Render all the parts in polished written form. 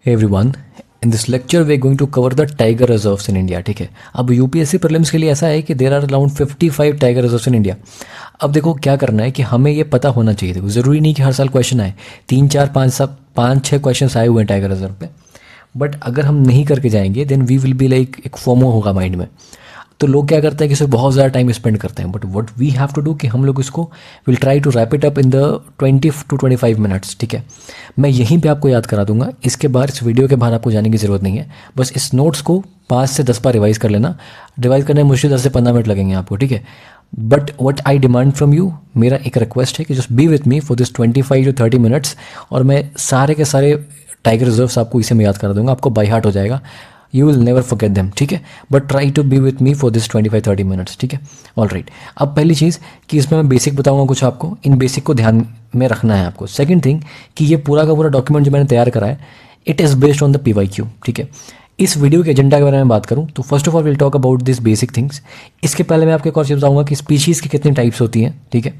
Hey everyone, in this lecture we are going to cover the tiger reserves in India. ठीक है, अब UPSC prelims के लिए ऐसा है कि there are around 55 tiger reserves in India. अब देखो क्या करना है कि हमें ये पता होना चाहिए. देखो ज़रूरी नहीं कि हर साल क्वेश्चन आए, 3 4 5 6 क्वेश्चन आए हुए हैं टाइगर रिजर्व पे, बट अगर हम नहीं करके जाएंगे then we will be like एक फोमो होगा माइंड में. तो लोग क्या करते हैं कि इसमें बहुत ज़्यादा टाइम स्पेंड करते हैं, but what we have to do कि हम लोग इसको will try to wrap it up in the 20 to 25 minutes. ठीक है, मैं यहीं पे आपको याद करा दूंगा. इसके बाद इस वीडियो के बाहर आपको जाने की ज़रूरत नहीं है. बस इस नोट्स को 5 से 10 बार रिवाइज़ कर लेना. रिवाइज़ करने में मुश्किल 10 से 15 मिनट लगेंगे आपको. ठीक है, but what I demand from you, मेरा एक रिक्वेस्ट है कि just be with me for this 25 to 30 minutes, और मैं सारे के सारे टाइगर रिजर्व्स आपको इसे में याद करा दूंगा. आपको बाई हार्ट हो जाएगा, you will never forget them. ठीक है, but try to be with me for this 25-30 minutes. ठीक है, ऑल राइट. अब पहली चीज़ कि इसमें मैं बेसिक बताऊंगा कुछ आपको, इन बेसिक को ध्यान में रखना है आपको. सेकंड थिंग कि ये पूरा का पूरा डॉक्यूमेंट जो मैंने तैयार करा है, it is based on the PYQ. ठीक है, इस वीडियो के एजेंडा के बारे में बात करूं तो first of all will talk about this basic things. इसके पहले मैं आपको एक और चीज़ बताऊंगा कि स्पीशीज़ की कितनी टाइप्स होती हैं. ठीक है,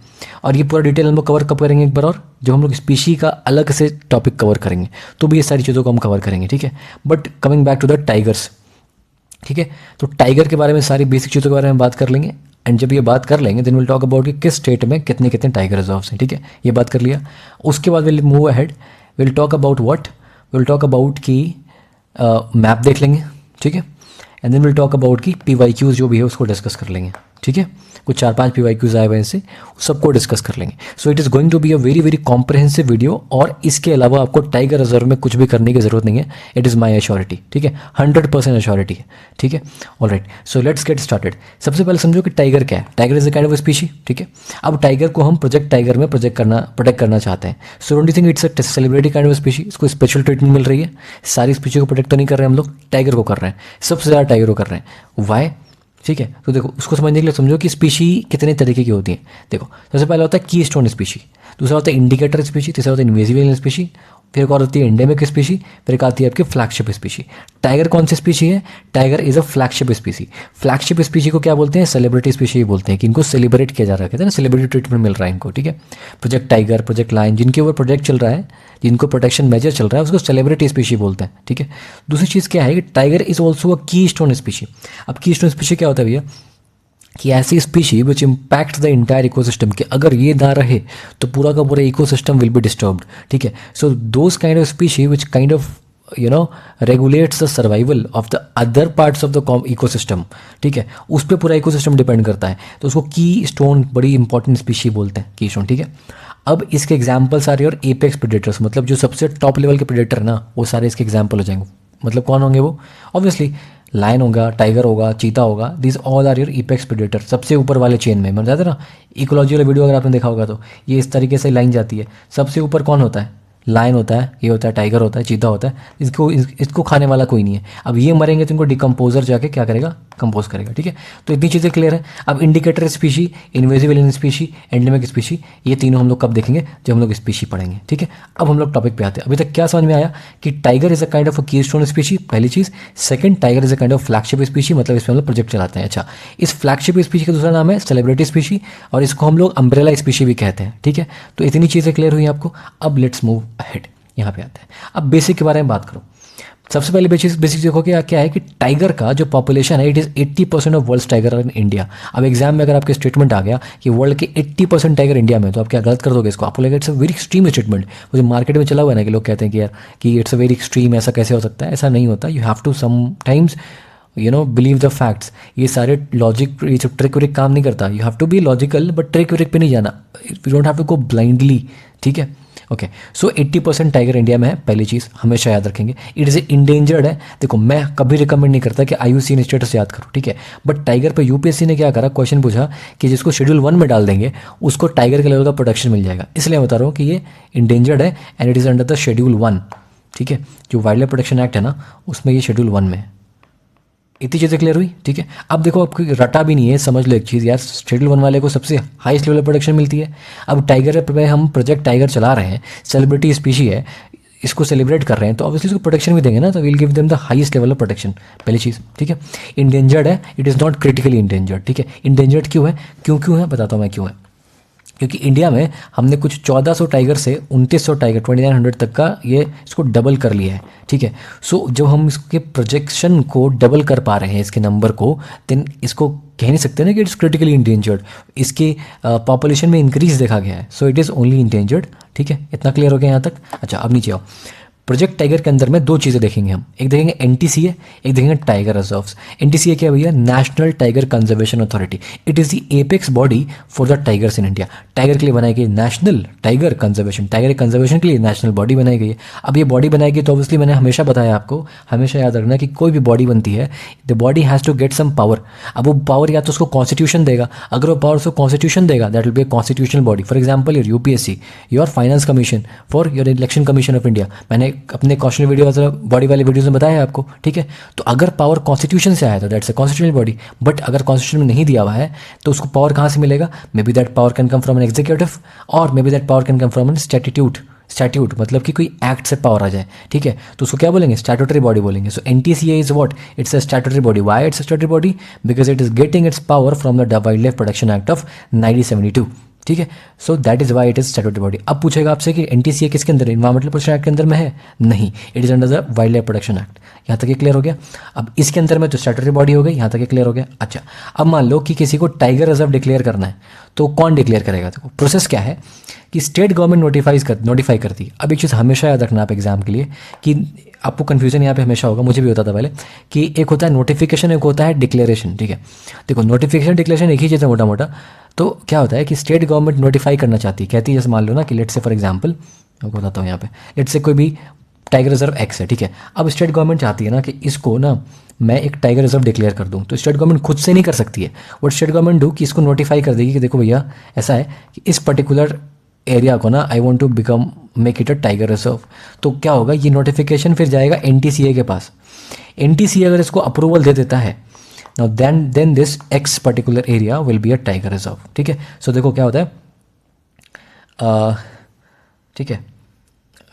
और ये पूरा डिटेल हम लोग कवर कब करेंगे एक बार, और जब हम लोग स्पीशी का अलग से टॉपिक कवर करेंगे तो भी ये सारी चीज़ों को हम कवर करेंगे. ठीक है, but coming back to the tigers. ठीक है, तो टाइगर के बारे में सारी बेसिक चीज़ों के बारे में बात कर लेंगे. एंड जब ये बात कर लेंगे देन विल टॉक अबाउट कि किस स्टेट में कितने कितने टाइगर रिजर्व्स हैं. ठीक है, ये बात कर लिया. उसके बाद will move ahead, will talk about what, will talk about कि मैप देख लेंगे. ठीक है, and then will talk about कि PYQs जो भी है उसको डिस्कस कर लेंगे. ठीक है, कुछ 4-5 PYQs आए हुए हैं, इनसे सबको डिस्कस कर लेंगे. So it is going to be a very very comprehensive video, और इसके अलावा आपको टाइगर रिजर्व में कुछ भी करने की ज़रूरत नहीं है. It is my assurity. ठीक है, 100% एश्योरिटी है. ठीक है, all right. So let's get started. सबसे पहले समझो कि टाइगर क्या है. Tiger is a kind of species. ठीक है, अब टाइगर को हम प्रोजेक्ट टाइगर में प्रोटेक्ट करना चाहते हैं. So don't you think it's a celebrity kind of species. इसको स्पेशल ट्रीटमेंट मिल रही है. सारी स्पीशी को प्रोटेक्ट तो नहीं कर रहे हैं हम लोग, टाइगर को कर रहे हैं, सबसे ज़्यादा टाइगर को कर रहे हैं. वाई? ठीक है, तो देखो उसको समझने के लिए समझो कि स्पीशी कितने तरीके की होती हैं. देखो सबसे पहला होता है की स्टोन स्पीशी, दूसरा होता है इंडिकेटर स्पीशी, तीसरा होता है इन्वेजिबल स्पीशी, फिर एक और होती है एंडेमिक स्पीशी, फिर एक आती है आपकी फ्लैगशिप स्पीशी. टाइगर कौन सी स्पीशी है? Tiger is a flagship species. Flagship species को क्या बोलते हैं? सेलिब्रिटी स्पीशी बोलते हैं, कि इनको सेलिब्रेट किया जा रहा है ना, सेलिब्रिटी ट्रीटमेंट मिल रहा है इनको. ठीक है, प्रोजेक्ट टाइगर, प्रोजेक्ट लायन, जिनके ऊपर प्रोजेक्ट चल रहा है, जिनको प्रोटेक्शन मेजर चल रहा है, उसको सेलिब्रिटी स्पीशी बोलते हैं. ठीक है, दूसरी चीज़ क्या है कि tiger is also a keystone species. अब की स्टोन स्पीशी क्या होता है भैया, कि ऐसी species which impact the entire ecosystem, कि अगर ये ना रहे तो पूरा का पूरा इकोसिस्टम विल बी डिस्टर्ब्ड. ठीक है, so those kind of species which kind of regulates the survival of the other parts of the ecosystem. ठीक है, उस पर पूरा इकोसिस्टम डिपेंड करता है, तो उसको की स्टोन बड़ी इंपॉर्टेंट स्पीशी बोलते हैं, की स्टोन. ठीक है, अब इसके एग्जाम्पल्स आ रही है, और एपेक्स प्रेडेटर्स, मतलब जो सबसे टॉप लेवल के प्रेडेटर है ना, वो सारे इसके एग्जाम्पल हो जाएंगे. मतलब कौन होंगे वो? ऑब्वियसली लायन होगा, टाइगर होगा, चीता होगा. This all are your apex predator, सबसे ऊपर वाले चेन में. मैं बताता ना, इकोलॉजी वाला वीडियो अगर आपने देखा होगा तो ये इस तरीके से लाइन जाती है. सबसे ऊपर कौन होता है? लायन होता है, ये होता है टाइगर होता है, चीता होता है. इसको खाने वाला कोई नहीं है. अब ये मरेंगे तो इनको डिकम्पोजर जाके क्या करेगा? कंपोज करेगा. ठीक है, तो इतनी चीज़ें क्लियर है. अब indicator species, invasive species, endemic species, ये तीनों हम लोग कब देखेंगे? जब हम लोग स्पीशी पढ़ेंगे. ठीक है, अब हम लोग टॉपिक पे आते हैं. अभी तक क्या समझ में आया कि tiger is a kind of a keystone species, पहली चीज़. Second, tiger is a kind of flagship species, मतलब इसमें हम लोग प्रोजेक्ट चलाते हैं. अच्छा, इस फ्लैगशिप स्पीशी का दूसरा नाम है सेलिब्रिटी स्पीशी, और इसको हम लोग अम्ब्रेला स्पीशी भी कहते हैं. ठीक है, तो इतनी चीज़ें क्लियर हुई आपको. अब लेट्स मूव अहेड. यहाँ पे आते हैं. अब बेसिक के बारे में बात करो. सबसे पहले बेसिक देखो क्या है कि टाइगर का जो पॉपुलेशन है, it is 80% of world tiger in India. अब एग्जाम में अगर आपके स्टेटमेंट आ गया कि वर्ल्ड के 80% टाइगर इंडिया में, तो आप क्या गलत कर दोगे इसको? आपको लगेगा it's a very extreme statement. मुझे मार्केट में चला हुआ है ना कि लोग कहते हैं कि यार कि इट्स अ वेरी एक्सट्रीम, ऐसा कैसे हो सकता है? ऐसा नहीं होता. You have to sometimes believe the facts. ये सारे लॉजिक, ये सब ट्रिक व्रिक काम नहीं करता. You have to be logical, but trick व्रिक पे नहीं जाना. You don't have to go blindly. ठीक है, ओके. सो 80% टाइगर इंडिया में है, पहली चीज़ हमेशा याद रखेंगे. इट इज़ इंडेंजर्ड है. देखो मैं कभी रिकमेंड नहीं करता कि IUCN स्टेटस याद करो. ठीक है, बट टाइगर पे UPSC ने क्या करा, क्वेश्चन पूछा कि जिसको शेड्यूल 1 में डाल देंगे उसको टाइगर के लेवल का प्रोटेक्शन मिल जाएगा. इसलिए मैं बता रहा हूँ कि ये इंडेंजर्ड है and it is under the schedule 1. ठीक है, जो वाइल्ड लाइफ प्रोटेक्शन एक्ट है ना, उसमें ये शेड्यूल 1 में है. इतनी चीज़ें क्लियर हुई. ठीक है, अब देखो आपको रटा भी नहीं है, समझ लो एक चीज़ यार, शेड्यूल 1 वाले को सबसे हाईएस्ट लेवल प्रोटेक्शन मिलती है. अब टाइगर पे हम प्रोजेक्ट टाइगर चला रहे हैं, सेलिब्रिटी स्पीशी है, इसको सेलिब्रेट कर रहे हैं, तो ऑब्वियसली इसको प्रोटेक्शन भी देंगे ना, तो will give them the highest level of protection, पहली चीज़. ठीक है, इंडेंजर्ड है, it is not critically endangered. ठीक है, इंडेंजर्ड क्यों है? क्यों है बताता हूँ मैं क्यों है. क्योंकि इंडिया में हमने कुछ 1400 टाइगर से 2900 टाइगर 2900 तक का ये इसको डबल कर लिया है, ठीक है। सो जब हम इसके प्रोजेक्शन को डबल कर पा रहे हैं इसके नंबर को, देन इसको कह नहीं सकते ना कि इट्स क्रिटिकली इंडेंजर्ड। इसके पॉपुलेशन में इंक्रीज देखा गया है, सो इट इज़ ओनली इंडेंजर्ड, ठीक है। इतना क्लियर हो गया यहाँ तक। अच्छा, अब नीचे आओ। प्रोजेक्ट टाइगर के अंदर में दो चीज़ें देखेंगे हम, एक देखेंगे एनटीसीए, एक देखेंगे टाइगर रिजर्व्स। एनटीसीए क्या है भैया? National tiger conservation authority. It is the apex body for the tigers in India. Tiger के लिए बनाई गई national tiger conservation, tiger conservation के लिए नेशनल बॉडी बनाई गई है। अब ये बॉडी बनाई गई तो ऑब्वियसली मैंने हमेशा बताया आपको, हमेशा याद रखना कि कोई भी बॉडी बनती है, the body has to get some power. अब वो पावर या तो उसको कॉन्स्टिट्यूशन देगा, अगर वो पावर उसको कॉन्स्टिट्यूशन देगा that will be a constitutional body. For example your UPSC, your finance commission, for your election commission of India. मैंने अपने क्वेश्चन वीडियो बॉडी वाले वीडियोस में बताया है आपको, ठीक है। तो अगर पावर कॉन्स्टिट्यूशन से आया तो that's a constitutional body, but अगर कॉन्स्टिट्यूशन में नहीं दिया हुआ है तो उसको पावर कहाँ से मिलेगा? Maybe that power can come from an executive और maybe that power can come from an statute, मतलब कि कोई एक्ट से पावर आ जाए, ठीक है। तो उसको क्या बोलेंगे? स्टैट्यूटरी बॉडी बोलेंगे। So NTCA is what? It's a statutory body. Why it's a statutory body? Because it is getting its power from the wildlife protection act of 1972, ठीक है। So that is why it is statutory body. अब पूछेगा आपसे कि NTCA किसके अंदर है? Environmental protection act के अंदर में है? नहीं, it is under the wildlife protection act. यहाँ तक ये क्लियर हो गया। अब इसके अंदर में तो स्टैट्यूटरी बॉडी हो गई, यहाँ तक ये क्लियर हो गया। अच्छा, अब मान लो कि किसी को टाइगर रिजर्व डिक्लेयर करना है, तो कौन डिक्लेयर करेगा? देखो प्रोसेस क्या है कि स्टेट गवर्नमेंट नोटिफाई करती है। अब एक चीज़ हमेशा याद रखना आप एग्जाम के लिए कि आपको कन्फ्यूजन यहाँ पे हमेशा होगा, मुझे भी होता था पहले, कि एक होता है नोटिफिकेशन, एक होता है डिक्लेरेशन, ठीक है। देखो नोटिफिकेशन डिक्लेरेशन एक ही चीज़ है मोटा मोटा। तो क्या होता है कि स्टेट गवर्नमेंट नोटिफाई करना चाहती है, कहती है, जैसे मान लो ना कि लेट्स से फॉर एग्जांपल मैं बताता हूँ यहाँ पे, लेट्स से कोई भी टाइगर रिजर्व एक्स है, ठीक है। अब स्टेट गवर्नमेंट चाहती है ना कि इसको ना मैं एक टाइगर रिजर्व डिक्लेयर कर दूँ, तो स्टेट गवर्नमेंट खुद से नहीं कर सकती है। वट स्टेट गवर्नमेंट डू कि इसको नोटिफाई कर देगी कि देखो भैया ऐसा है कि इस पर्टिकुलर एरिया को ना I want to become make it a tiger reserve. तो क्या होगा, ये नोटिफिकेशन फिर जाएगा एनटीसीए के पास। एनटीसीए अगर इसको अप्रूवल दे देता है, now then this X particular area will be a tiger reserve, ठीक है। सो देखो क्या होता है, ठीक है,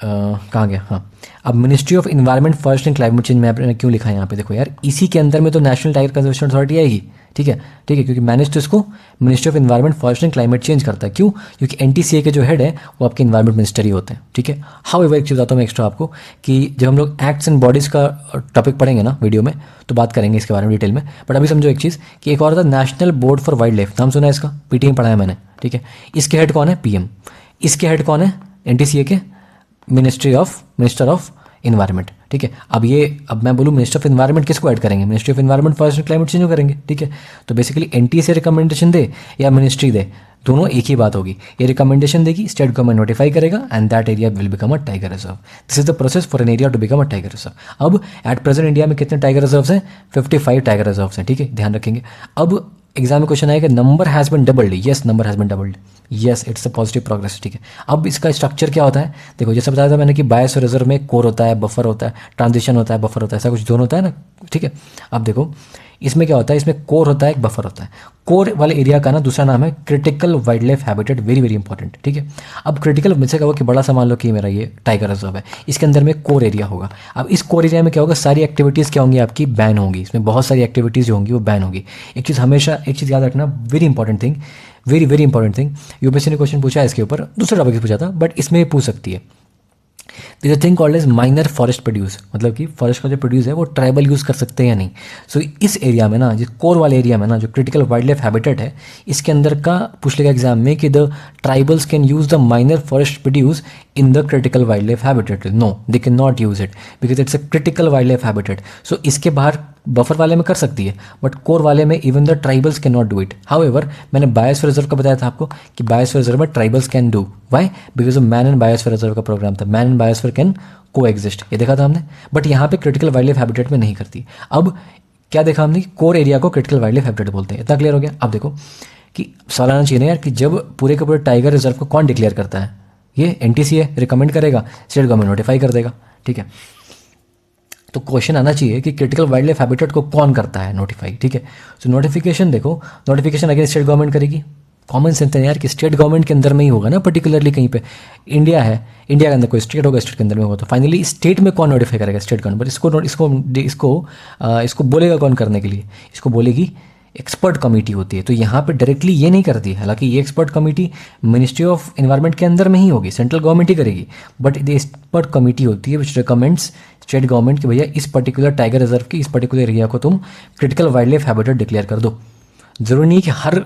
कहाँ गया, हाँ। अब ministry of environment forest and climate change में आपने क्यों लिखा है यहाँ पे? देखो यार, इसी के अंदर में तो नेशनल टाइगर कंजर्वेशन अथॉरिटी आएगी, ठीक है, ठीक है, क्योंकि मैनेज तो इसको ministry of environment forest and climate change करता है। क्यों? क्योंकि एनटीसीए के जो हेड है वो आपके इन्वायरमेंट मिनिस्टर ही होते हैं, ठीक है। हाउ एक चीज़ बताता हूँ मैं एक्स्ट्रा आपको कि जब हम लोग एक्ट्स एंड बॉडीज़ का टॉपिक पढ़ेंगे ना वीडियो में, तो बात करेंगे इसके बारे में डिटेल में। बट अभी समझो एक चीज़ कि एक और था national board for wild life, नाम सुना है इसका? पीटी में पढ़ा है मैंने, ठीक है। इसके हेड कौन है? पीएम। इसके हेड कौन है? एनटीसीए के मिनिस्टर ऑफ इन्वायरमेंट, ठीक है। अब मैं बोलूँ मिनिस्टर ऑफ इन्वायरमेंट किसको ऐड करेंगे? Ministry of environment forest and climate change करेंगे, ठीक है। तो बेसिकली एनटीसीए रिकमेंडेशन दे या मिनिस्ट्री दे, दोनों एक ही बात होगी। ये रिकमेंडेशन देगी, स्टेट गवर्नमेंट नोटिफाई करेगा and that area will become a tiger reserve. This is the process for an area to become a tiger reserve. अब एट प्रेजेंट इंडिया में कितने टाइगर रिजर्व्स हैं? 55 टाइगर रिजर्व्स हैं, ठीक है, ध्यान रखेंगे। अब एग्जाम में क्वेश्चन आएगा number has been doubled, yes number has been doubled, yes it's a positive progress, ठीक है। अब इसका स्ट्रक्चर क्या होता है? देखो जैसे बताया था मैंने कि बायोस्फीयर रिजर्व में कोर होता है, बफर होता है, ट्रांजिशन होता है, बफर होता है, ऐसा कुछ दोनों होता है ना, ठीक है। अब देखो इसमें क्या होता है, इसमें कोर होता है, एक बफर होता है। कोर वाले एरिया का ना दूसरा नाम है critical wildlife habitat, very very important, ठीक है। अब क्रिटिकल मुझसे कहो कि बड़ा सा मान लो कि मेरा ये टाइगर रिजर्व है, इसके अंदर में कोर एरिया होगा। अब इस कोर एरिया में क्या होगा, सारी एक्टिविटीज़ क्या होंगी आपकी? बैन होंगी। इसमें बहुत सारी एक्टिविटीज़ जो होंगी वो बैन होगी। एक चीज़ याद रखना, very important thing, very very important thing, UPSC ने क्वेश्चन पूछा है इसके ऊपर, दूसरा टॉपिक पूछा था बट इसमें पूछ सकती है। This a thing called as minor forest produce, मतलब कि फॉरेस्ट का जो प्रोड्यूस है वो ट्राइबल यूज़ कर सकते हैं या नहीं। सो इस एरिया में ना, जिस कोर वाले एरिया में ना, जो क्रिटिकल वाइल्ड लाइफ हैबिटेट है, इसके अंदर का पूछ लेगा एग्जाम में कि the tribals can use the minor forest produce in the critical wildlife habitat. No, they can not use it because it's a critical wildlife habitat. So इसके बाहर बफर वाले में कर सकती है बट कोर वाले में even the tribals can not do it. However मैंने बायोस्फीयर रिजर्व का बताया था आपको कि बायोस्फीयर रिजर्व में tribals can do, why? Because of man and biosphere reserve का प्रोग्राम था, मैन एंड बायोस्फीयर कैन को एग्जिस्ट, ये देखा था हमने। बट यहाँ पे क्रिटिकल वाइल्ड लाइफ हैबिटेट में नहीं करती। अब क्या देखा हमने? कोर एरिया को क्रिटिकल वाइल्ड लाइफ हैबिटेट बोलते हैं। इतना क्लियर हो गया। अब देखो कि सवाल आना चाहिए ना यार कि जब पूरे के पूरे टाइगर रिजर्व को कौन डिक्लेयर करता है? ये एनटीसीए रिकमेंड करेगा, स्टेट गवर्नमेंट नोटिफाई कर देगा, ठीक है। तो क्वेश्चन आना चाहिए कि क्रिटिकल वाइल्ड लाइफ हैबिटेट को कौन करता है नोटिफाई, ठीक है। सो नोटिफिकेशन देखो, नोटिफिकेशन अगेन स्टेट गवर्नमेंट करेगी। कॉमन सेंस है यार कि स्टेट गवर्नमेंट के अंदर में ही होगा ना, पर्टिकुलरली कहीं पे इंडिया है, इंडिया के अंदर कोई स्टेट होगा, स्टेट के अंदर में होगा, तो फाइनली स्टेट में कौन नोटिफाई करेगा? State government. इसको बोलेगा कौन करने के लिए? इसको बोलेगी एक्सपर्ट कमेटी होती है। तो यहाँ पे डायरेक्टली ये नहीं करती है, हालांकि ये expert committee ministry of environment के अंदर में ही होगी, सेंट्रल गवर्नमेंट ही करेगी, बट ये एक्सपर्ट कमेटी होती है विच रिकमेंड्स स्टेट गवर्नमेंट कि भैया इस पर्टिकुलर टाइगर रिजर्व की इस पर्टिकुलर एरिया को तुम critical wildlife habitat declare कर दो। ज़रूरी नहीं कि हर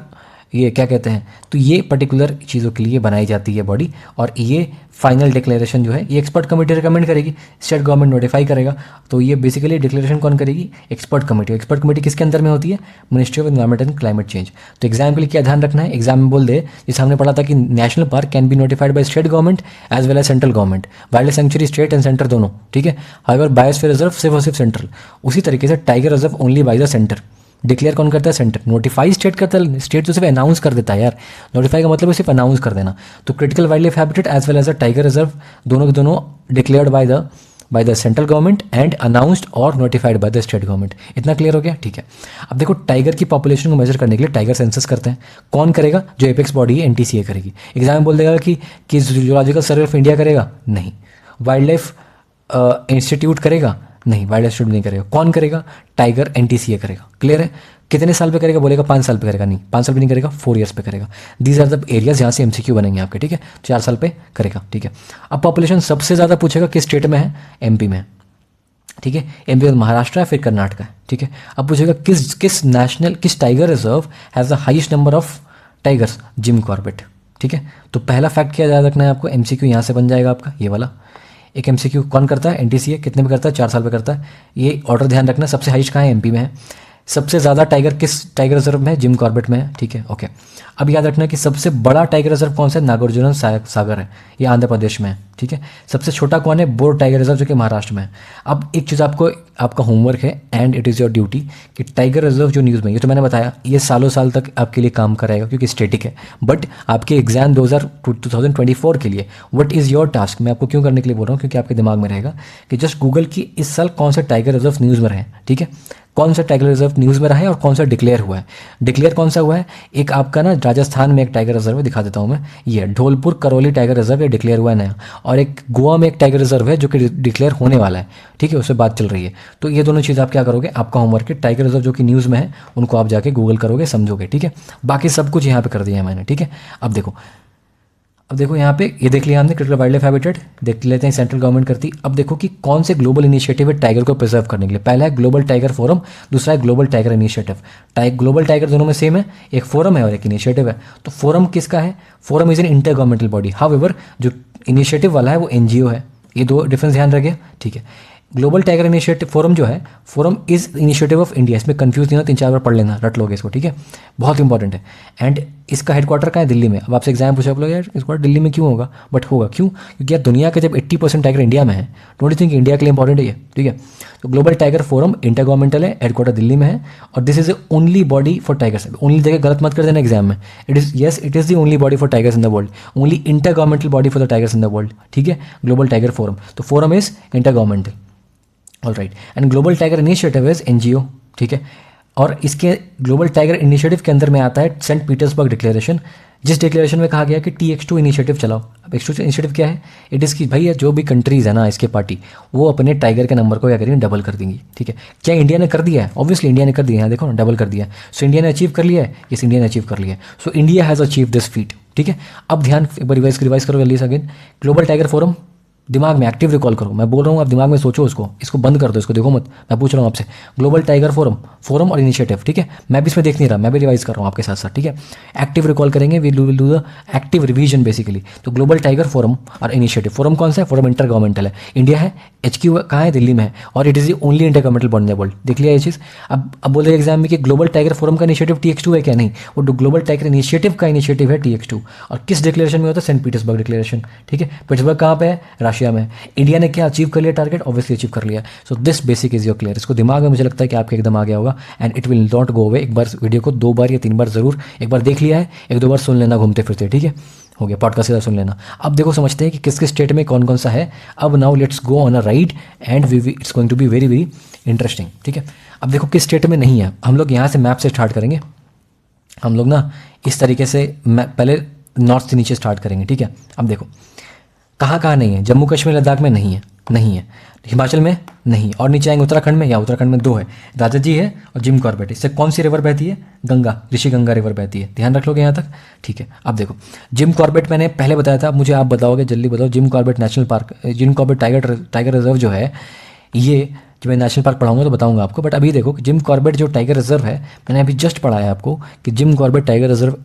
ये क्या कहते हैं, तो ये पर्टिकुलर चीज़ों के लिए बनाई जाती है बॉडी, और ये फाइनल डिक्लेरेशन जो है ये एक्सपर्ट कमेटी रिकमेंड करेगी, स्टेट गवर्नमेंट नोटिफाई करेगा। तो ये बेसिकली डिक्लेरेशन कौन करेगी? Expert committee. एक्सपर्ट कमेटी किसके अंदर में होती है? Ministry of environment and climate change. तो एग्जाम के लिए क्या ध्यान रखना है? एग्जाम में बोल दे, जैसे हमने पढ़ा था कि national park can be notified by state government as well as central government, wild life sanctuary state and centre दोनों, ठीक है। हाउएवर बायोस्फीयर रिजर्व सिर्फ और सिर्फ सेंट्रल। उसी तरीके से tiger reserve only by the centre. Declare कौन करता है? सेंटर। नोटिफाई स्टेट करता है, स्टेट तो सिर्फ अनाउंस कर देता है यार, नोटिफाई का मतलब है सिर्फ अनाउंस कर देना। तो critical wildlife habitat as well as a tiger reserve दोनों के दोनों declared by the central government and announced और notified by the state government. इतना क्लियर हो गया? ठीक है। अब देखो, टाइगर की पॉपुलेशन को मेजर करने के लिए टाइगर सेंसस करते हैं। कौन करेगा? जो एपेक्स बॉडी है एनटीसीए करेगी। एग्जाम में बोल देगा कि जूलॉजिकल सर्वे ऑफ इंडिया करेगा? नहीं। वाइल्ड लाइफ इंस्टीट्यूट करेगा? नहीं, वाइल्ड लाइफ इंस्टीट्यूट नहीं करेगा। कौन करेगा? टाइगर एनटीसीए करेगा। क्लियर है? कितने साल पे करेगा? बोलेगा 5 साल पे करेगा। नहीं, 5 साल पे नहीं करेगा, 4 ईयर्स पे करेगा। दीज आर द एरियाज यहाँ से एमसीक्यू बनेंगे आपके, ठीक है। 4 साल पे करेगा, ठीक है। अब पॉपुलेशन सबसे ज़्यादा पूछेगा किस स्टेट में है? एमपी में है, ठीक है। एमपी में महाराष्ट्र है, फिर कर्नाटक है, ठीक है। अब पूछेगा किस tiger reserve has the highest number of tigers? Jim Corbett, ठीक है। तो पहला फैक्ट क्या याद रखना है आपको? एमसीक्यू यहाँ से बन जाएगा आपका ये वाला। एक एमसीक्यू कौन करता है? एनटीसीए। कितने में करता है? 4 साल पे करता है। ये ऑर्डर ध्यान रखना। सबसे हाईएस्ट कहाँ है? एमपी में है। सबसे ज़्यादा टाइगर किस टाइगर रिजर्व में है? जिम कॉर्बेट में है, ठीक है, ओके। अब याद रखना कि सबसे बड़ा टाइगर रिजर्व कौन सा है? नागार्जुन सागर है, ये आंध्र प्रदेश में है, ठीक है। सबसे छोटा कौन है? बोर टाइगर रिजर्व, जो कि महाराष्ट्र में है। अब एक चीज़ आपका होमवर्क है and it is your duty कि टाइगर रिजर्व जो न्यूज़ में, ये तो मैंने बताया, ये सालों साल तक आपके लिए काम करेगा क्योंकि स्टेटिक है, बट आपके एग्जाम 2024 के लिए व्हाट इज़ योर टास्क, मैं आपको क्यों करने के लिए बोल रहा हूँ, क्योंकि आपके दिमाग में रहेगा कि जस्ट गूगल की इस साल कौन सा टाइगर रिजर्व न्यूज़ में रहे, ठीक है। कौन सा टाइगर रिजर्व न्यूज़ में रहा है और कौन सा डिक्लेयर हुआ है। डिक्लेयर कौन सा हुआ है? एक आपका ना राजस्थान में एक टाइगर रिजर्व है, दिखा देता हूँ मैं, ये ढोलपुर करौली टाइगर रिजर्व है, डिक्लेयर हुआ है नया। और एक गोवा में एक टाइगर रिजर्व है जो कि डिक्लेयर होने वाला है, ठीक है, उससे बात चल रही है। तो ये दोनों चीज़ आप क्या करोगे? आपका होमवर्क है, टाइगर रिजर्व जो कि न्यूज़ में है उनको आप जाके गूगल करोगे, समझोगे, ठीक है। बाकी सब कुछ यहाँ पे कर दिया है मैंने, ठीक है। अब देखो यहाँ पे ये देख लिया हमने क्रिटिकल वाइल्ड लाइफ हैबिटेट, देख लेते हैं सेंट्रल गवर्नमेंट करती। अब देखो कि कौन से ग्लोबल इनिशिएटिव है टाइगर को प्रिजर्व करने के लिए। पहला है ग्लोबल टाइगर फोरम, दूसरा है global tiger initiative. Global tiger दोनों में सेम है, एक फोरम है और एक इनिशिएटिव है। तो फोरम किसका है? Forum is an inter governmental body. However जो इनिशिएटिव वाला है वो एनजीओ है। ये दो डिफरेंस ध्यान रखिए, ठीक है। ग्लोबल टाइगर इनिशिएटिव फोरम जो है, forum is initiative of India. इसमें कंफ्यूज नहीं होना, 3-4 बार पढ़ लेना, रट लोगे इसको, ठीक है, बहुत इंपॉर्टेंट है। एंड इसका हेडक्वार्टर कहाँ है? दिल्ली में। अब आपसे एग्जाम पूछा, आप लोग यार इसको दिल्ली में क्यों होगा? बट होगा क्यों? क्योंकि यार दुनिया के जब 80% टाइगर इंडिया में है, डोंट यू थिंक इंडिया के लिए इंपॉर्टेंट है ये, ठीक है। तो global tiger forum inter governmental है, हेडक्वार्टर दिल्ली में है, और this is the only body for tigers. Only जगह गलत मत कर देना एग्जाम में। It is the only body for tigers in the world, only inter governmental body for the tigers in the world, ठीक है। ग्लोबल टाइगर फोरम, तो forum is inter governmental, all right. And global tiger initiative is NGO, ठीक है। और इसके global tiger initiative के अंदर में आता है सेंट पीटर्सबर्ग डिक्लेरेशन, जिस डिक्लेरेशन में कहा गया कि TX2 इनिशिएटिव चलाओ। अब X2 इनिशिएटिव क्या है? इट इज़ की भाई जो भी कंट्रीज़ है ना इसके पार्टी, वो अपने टाइगर के नंबर को क्या करेंगे? डबल कर देंगी, ठीक है। क्या इंडिया ने कर दिया है? ऑब्वियसली इंडिया ने कर दिया है, देखो ना, डबल कर दिया है। सो इंडिया ने अचीव कर लिया है, यस इंडिया ने अचीव कर लिया है। So India has achieve this feet, ठीक है। अब ध्यान एक बार रिवाइज करो जल्दी से अगेन। ग्लोबल टाइगर फोरम दिमाग में एक्टिव रिकॉल करो, मैं बोल रहा हूँ आप दिमाग में सोचो, इसको बंद कर दो, इसको देखो मत, मैं पूछ रहा हूँ आपसे। ग्लोबल टाइगर फोरम और इनिशिएटिव, ठीक है। मैं भी इसमें देख नहीं रहा, मैं भी रिवाइज कर रहा हूँ आपके साथ साथ, ठीक है। एक्टिव रिकॉल करेंगे, we will do the active revision basically. तो ग्लोबल टाइगर फोरम और इनिशिएटिव, फोरम कौन सा है? फोरम इंटर गवर्नमेंटल है, इंडिया है, HQ कहाँ है? दिल्ली में है, और it is the only inter governmental body in the world. देख लिया ये चीज़। अब बोल रहे एग्जाम में कि ग्लोबल टाइगर फोरम का इनिशिएटिव TX2 है क्या? नहीं, वो ग्लोबल टाइगर इनिशिएटिव का इनिशिएटिव है TX2। और किस डिक्लेरेशन में होता है? सेंट पीटर्सबर्ग डिक्लेरेशन, ठीक है। पीटर्सबर्ग कहाँ पे है? रशिया में। इंडिया ने क्या अचीव कर लिया टारगेट? ऑब्वियसली अचीव कर लिया। So this basic is your clear. इसको दिमाग में मुझे लगता है कि आपके एकदम आ गया होगा, and it will not go away. एक बार वीडियो को 2 बार या 3 बार जरूर, एक बार देख लिया है, 1-2 बार सुन लेना घूमते फिरते, ठीक है, हो गया, पॉडकास्ट सीधा सुन लेना। अब देखो समझते हैं कि किस किस स्टेट में कौन कौन सा है। अब now let's go on a ride and it's going to be very very interesting, ठीक है। अब देखो किस स्टेट में नहीं है। हम लोग यहाँ से मैप से स्टार्ट करेंगे। हम लोग ना इस तरीके से पहले नॉर्थ से नीचे स्टार्ट करेंगे, ठीक है। अब देखो कहाँ कहाँ नहीं है। जम्मू कश्मीर लद्दाख में नहीं है, नहीं है, हिमाचल में नहीं, और नीचे आएंगे उत्तराखंड में, या उत्तराखंड में 2 है, राजा जी है और जिम कॉर्बेट। इससे कौन सी रिवर बहती है? गंगा, ऋषि गंगा रिवर बहती है, ध्यान रख लोगे यहाँ तक, ठीक है। अब देखो जिम कॉर्बेट मैंने पहले बताया था, मुझे आप बताओगे, जल्दी बताओ। Jim Corbett national park, Jim Corbett tiger reserve जो है, ये जब मैं नेशनल पार्क पढ़ाऊंगा तो बताऊंगा आपको, बट अभी देखो जिम कॉर्बेट जो टाइगर रिजर्व है, मैंने अभी जस्ट पढ़ा है आपको कि Jim Corbett tiger reserve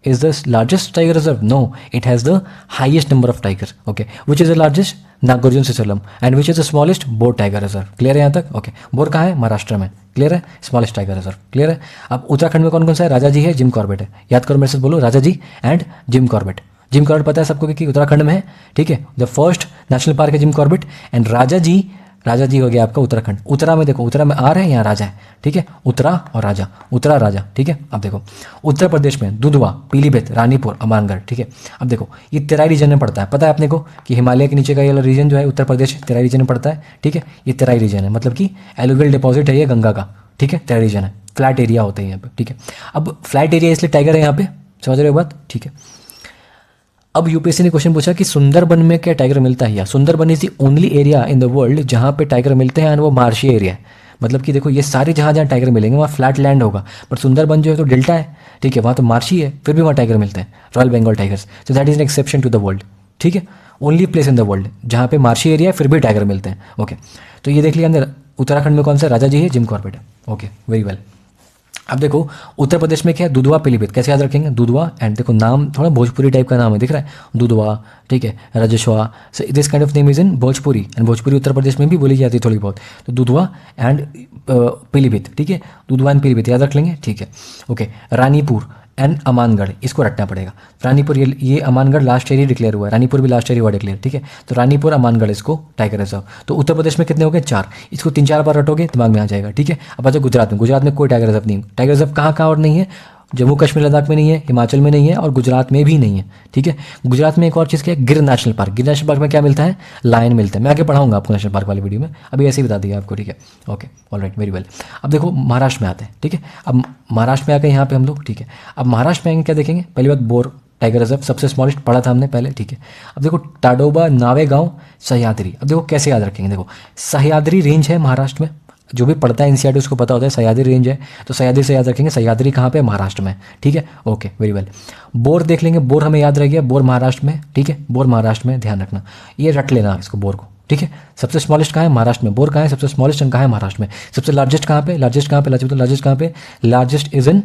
is the largest tiger reserve? No, it has the highest number of tigers. Okay, which is the largest? Nagarjuna Srisailam. And which is the smallest? Bor tiger reserve. Clear है यहाँ तक? Okay, bore कहाँ है? महाराष्ट्र में. Clear है? Smallest tiger reserve. Clear है? अब उत्तराखंड में कौन कौन सा है? राजा जी है, जिम कॉर्बेट है. याद करो मेरे से, बोलो Raja ji and Jim Corbett. Jim Corbett पता है सबको कि उत्तराखंड में है, ठीक है। द फर्स्ट नेशनल पार्क है Jim Corbett, and Raja ji हो गया आपका उत्तराखंड. उत्तरा में देखो, उत्तरा में आ रहा है, यहाँ राजा है, ठीक है, उत्तरा और राजा, उत्तरा राजा, ठीक है। अब देखो उत्तर प्रदेश में दुधवा, पीलीभीत, रानीपुर, अमानगढ़, ठीक है। अब देखो ये तेराई रीजन में पड़ता है, पता है अपने को कि हिमालय के नीचे का ये वाला रीजन जो है उत्तर प्रदेश तेराई रीजन में पड़ता है, ठीक है। ये तेराई रीजन है, मतलब कि एलुवियल डिपॉजिट है ये गंगा का, ठीक है, तेराई रीजन है, फ्लैट एरिया होता है यहाँ पे, ठीक है। अब फ्लैट एरिया इसलिए टाइगर है यहाँ पे, समझ रहे हो बात, ठीक है। अब यूपीएससी ने क्वेश्चन पूछा कि सुंदरबन में क्या टाइगर मिलता है? या Sundarban is the only area in the world जहाँ पे टाइगर मिलते हैं, एंड वो मार्शी एरिया है। मतलब कि देखो ये सारे जहाँ जहाँ टाइगर मिलेंगे वहाँ फ्लैट लैंड होगा, बट सुंदरबन जो है तो डेल्टा है, ठीक है, वहाँ तो मार्शी है, फिर भी वहाँ टाइगर मिलते हैं, रॉयल बंगाल टाइगर्स। तो that is an exception to the world, ठीक है, only place in the world जहाँ पे मार्शी एरिया है फिर भी टाइगर मिलते हैं। ओके, तो ये देख लिया अंदर। उत्तराखंड में कौन सा? राजा जी है, जिम कॉर्बेट है। Okay, very well. अब देखो उत्तर प्रदेश में क्या है? दुधवा, पीलीभीत। कैसे याद रखेंगे? दुधवा, एंड देखो नाम थोड़ा भोजपुरी टाइप का नाम है, दिख रहा है, दुधवा, ठीक है, राजस्वा। This kind of name is in Bhojpuri, and Bhojpuri Uttar Pradesh में भी बोली जाती है थोड़ी बहुत। तो दुधवा एंड पीलीभीत, ठीक है, दुधवा एंड पीलीभीत याद रख लेंगे, ठीक है। ओके, रानीपुर एंड अमानगढ़, इसको रटना पड़ेगा। रानीपुर, ये अमानगढ़ लास्ट ईयर ही डिक्लेयर हुआ है, रानीपुर भी लास्ट ईयर हुआ डिक्लेयर, ठीक है। तो रानीपुर, अमानगढ़ इसको टाइगर रिजर्व। तो उत्तर प्रदेश में कितने हो गए? 4। इसको 3-4 बार रटोगे दिमाग में आ जाएगा, ठीक है। अब अच्छा गुजरात में कोई टाइगर रिजर्व नहीं। टाइगर रिजर्व कहाँ कहाँ और नहीं है? जम्मू कश्मीर लद्दाख में नहीं है, हिमाचल में नहीं है, और गुजरात में भी नहीं है, ठीक है। गुजरात में एक और चीज़ क्या है? गिर नेशनल पार्क। गिर नेशनल पार्क में क्या मिलता है? लायन मिलता है। मैं आगे पढ़ाऊंगा आपको नेशनल पार्क वाली वीडियो में, अभी ऐसे ही बता दिया आपको, ठीक है। Okay, alright, very well. अब देखो महाराष्ट्र में आते हैं, ठीक है। अब महाराष्ट्र में आकर यहाँ पे हम लोग, ठीक है। अब महाराष्ट्र में आएंगे, क्या देखेंगे? पहली बात बोर टाइगर रिजर्व, सबसे स्मॉलेस्ट पढ़ा था हमने पहले, ठीक है। अब देखो ताडोबा, नावेगांव, सह्याद्री। अब देखो कैसे याद रखेंगे? देखो सह्याद्री रेंज है महाराष्ट्र में, जो भी पढ़ता है एनसीईआरटी उसको पता होता है सह्याद्री रेंज है, तो सह्याद्री से याद रखेंगे। सह्याद्री कहाँ पे? महाराष्ट्र में, ठीक है। Okay, very well. बोर देख लेंगे, बोर हमें याद रह गया, बोर महाराष्ट्र में, ठीक है, बोर महाराष्ट्र में, ध्यान रखना, ये रट लेना इसको, बोर को, ठीक है। सबसे स्मॉलेस्ट कहाँ है? महाराष्ट्र में। बोर कहाँ है? सबसे स्मॉलेस्ट कहाँ है? महाराष्ट्र में। सबसे लार्जेस्ट कहाँ पे? लार्जेस्ट कहाँ पे? लार्जेस्ट इज इन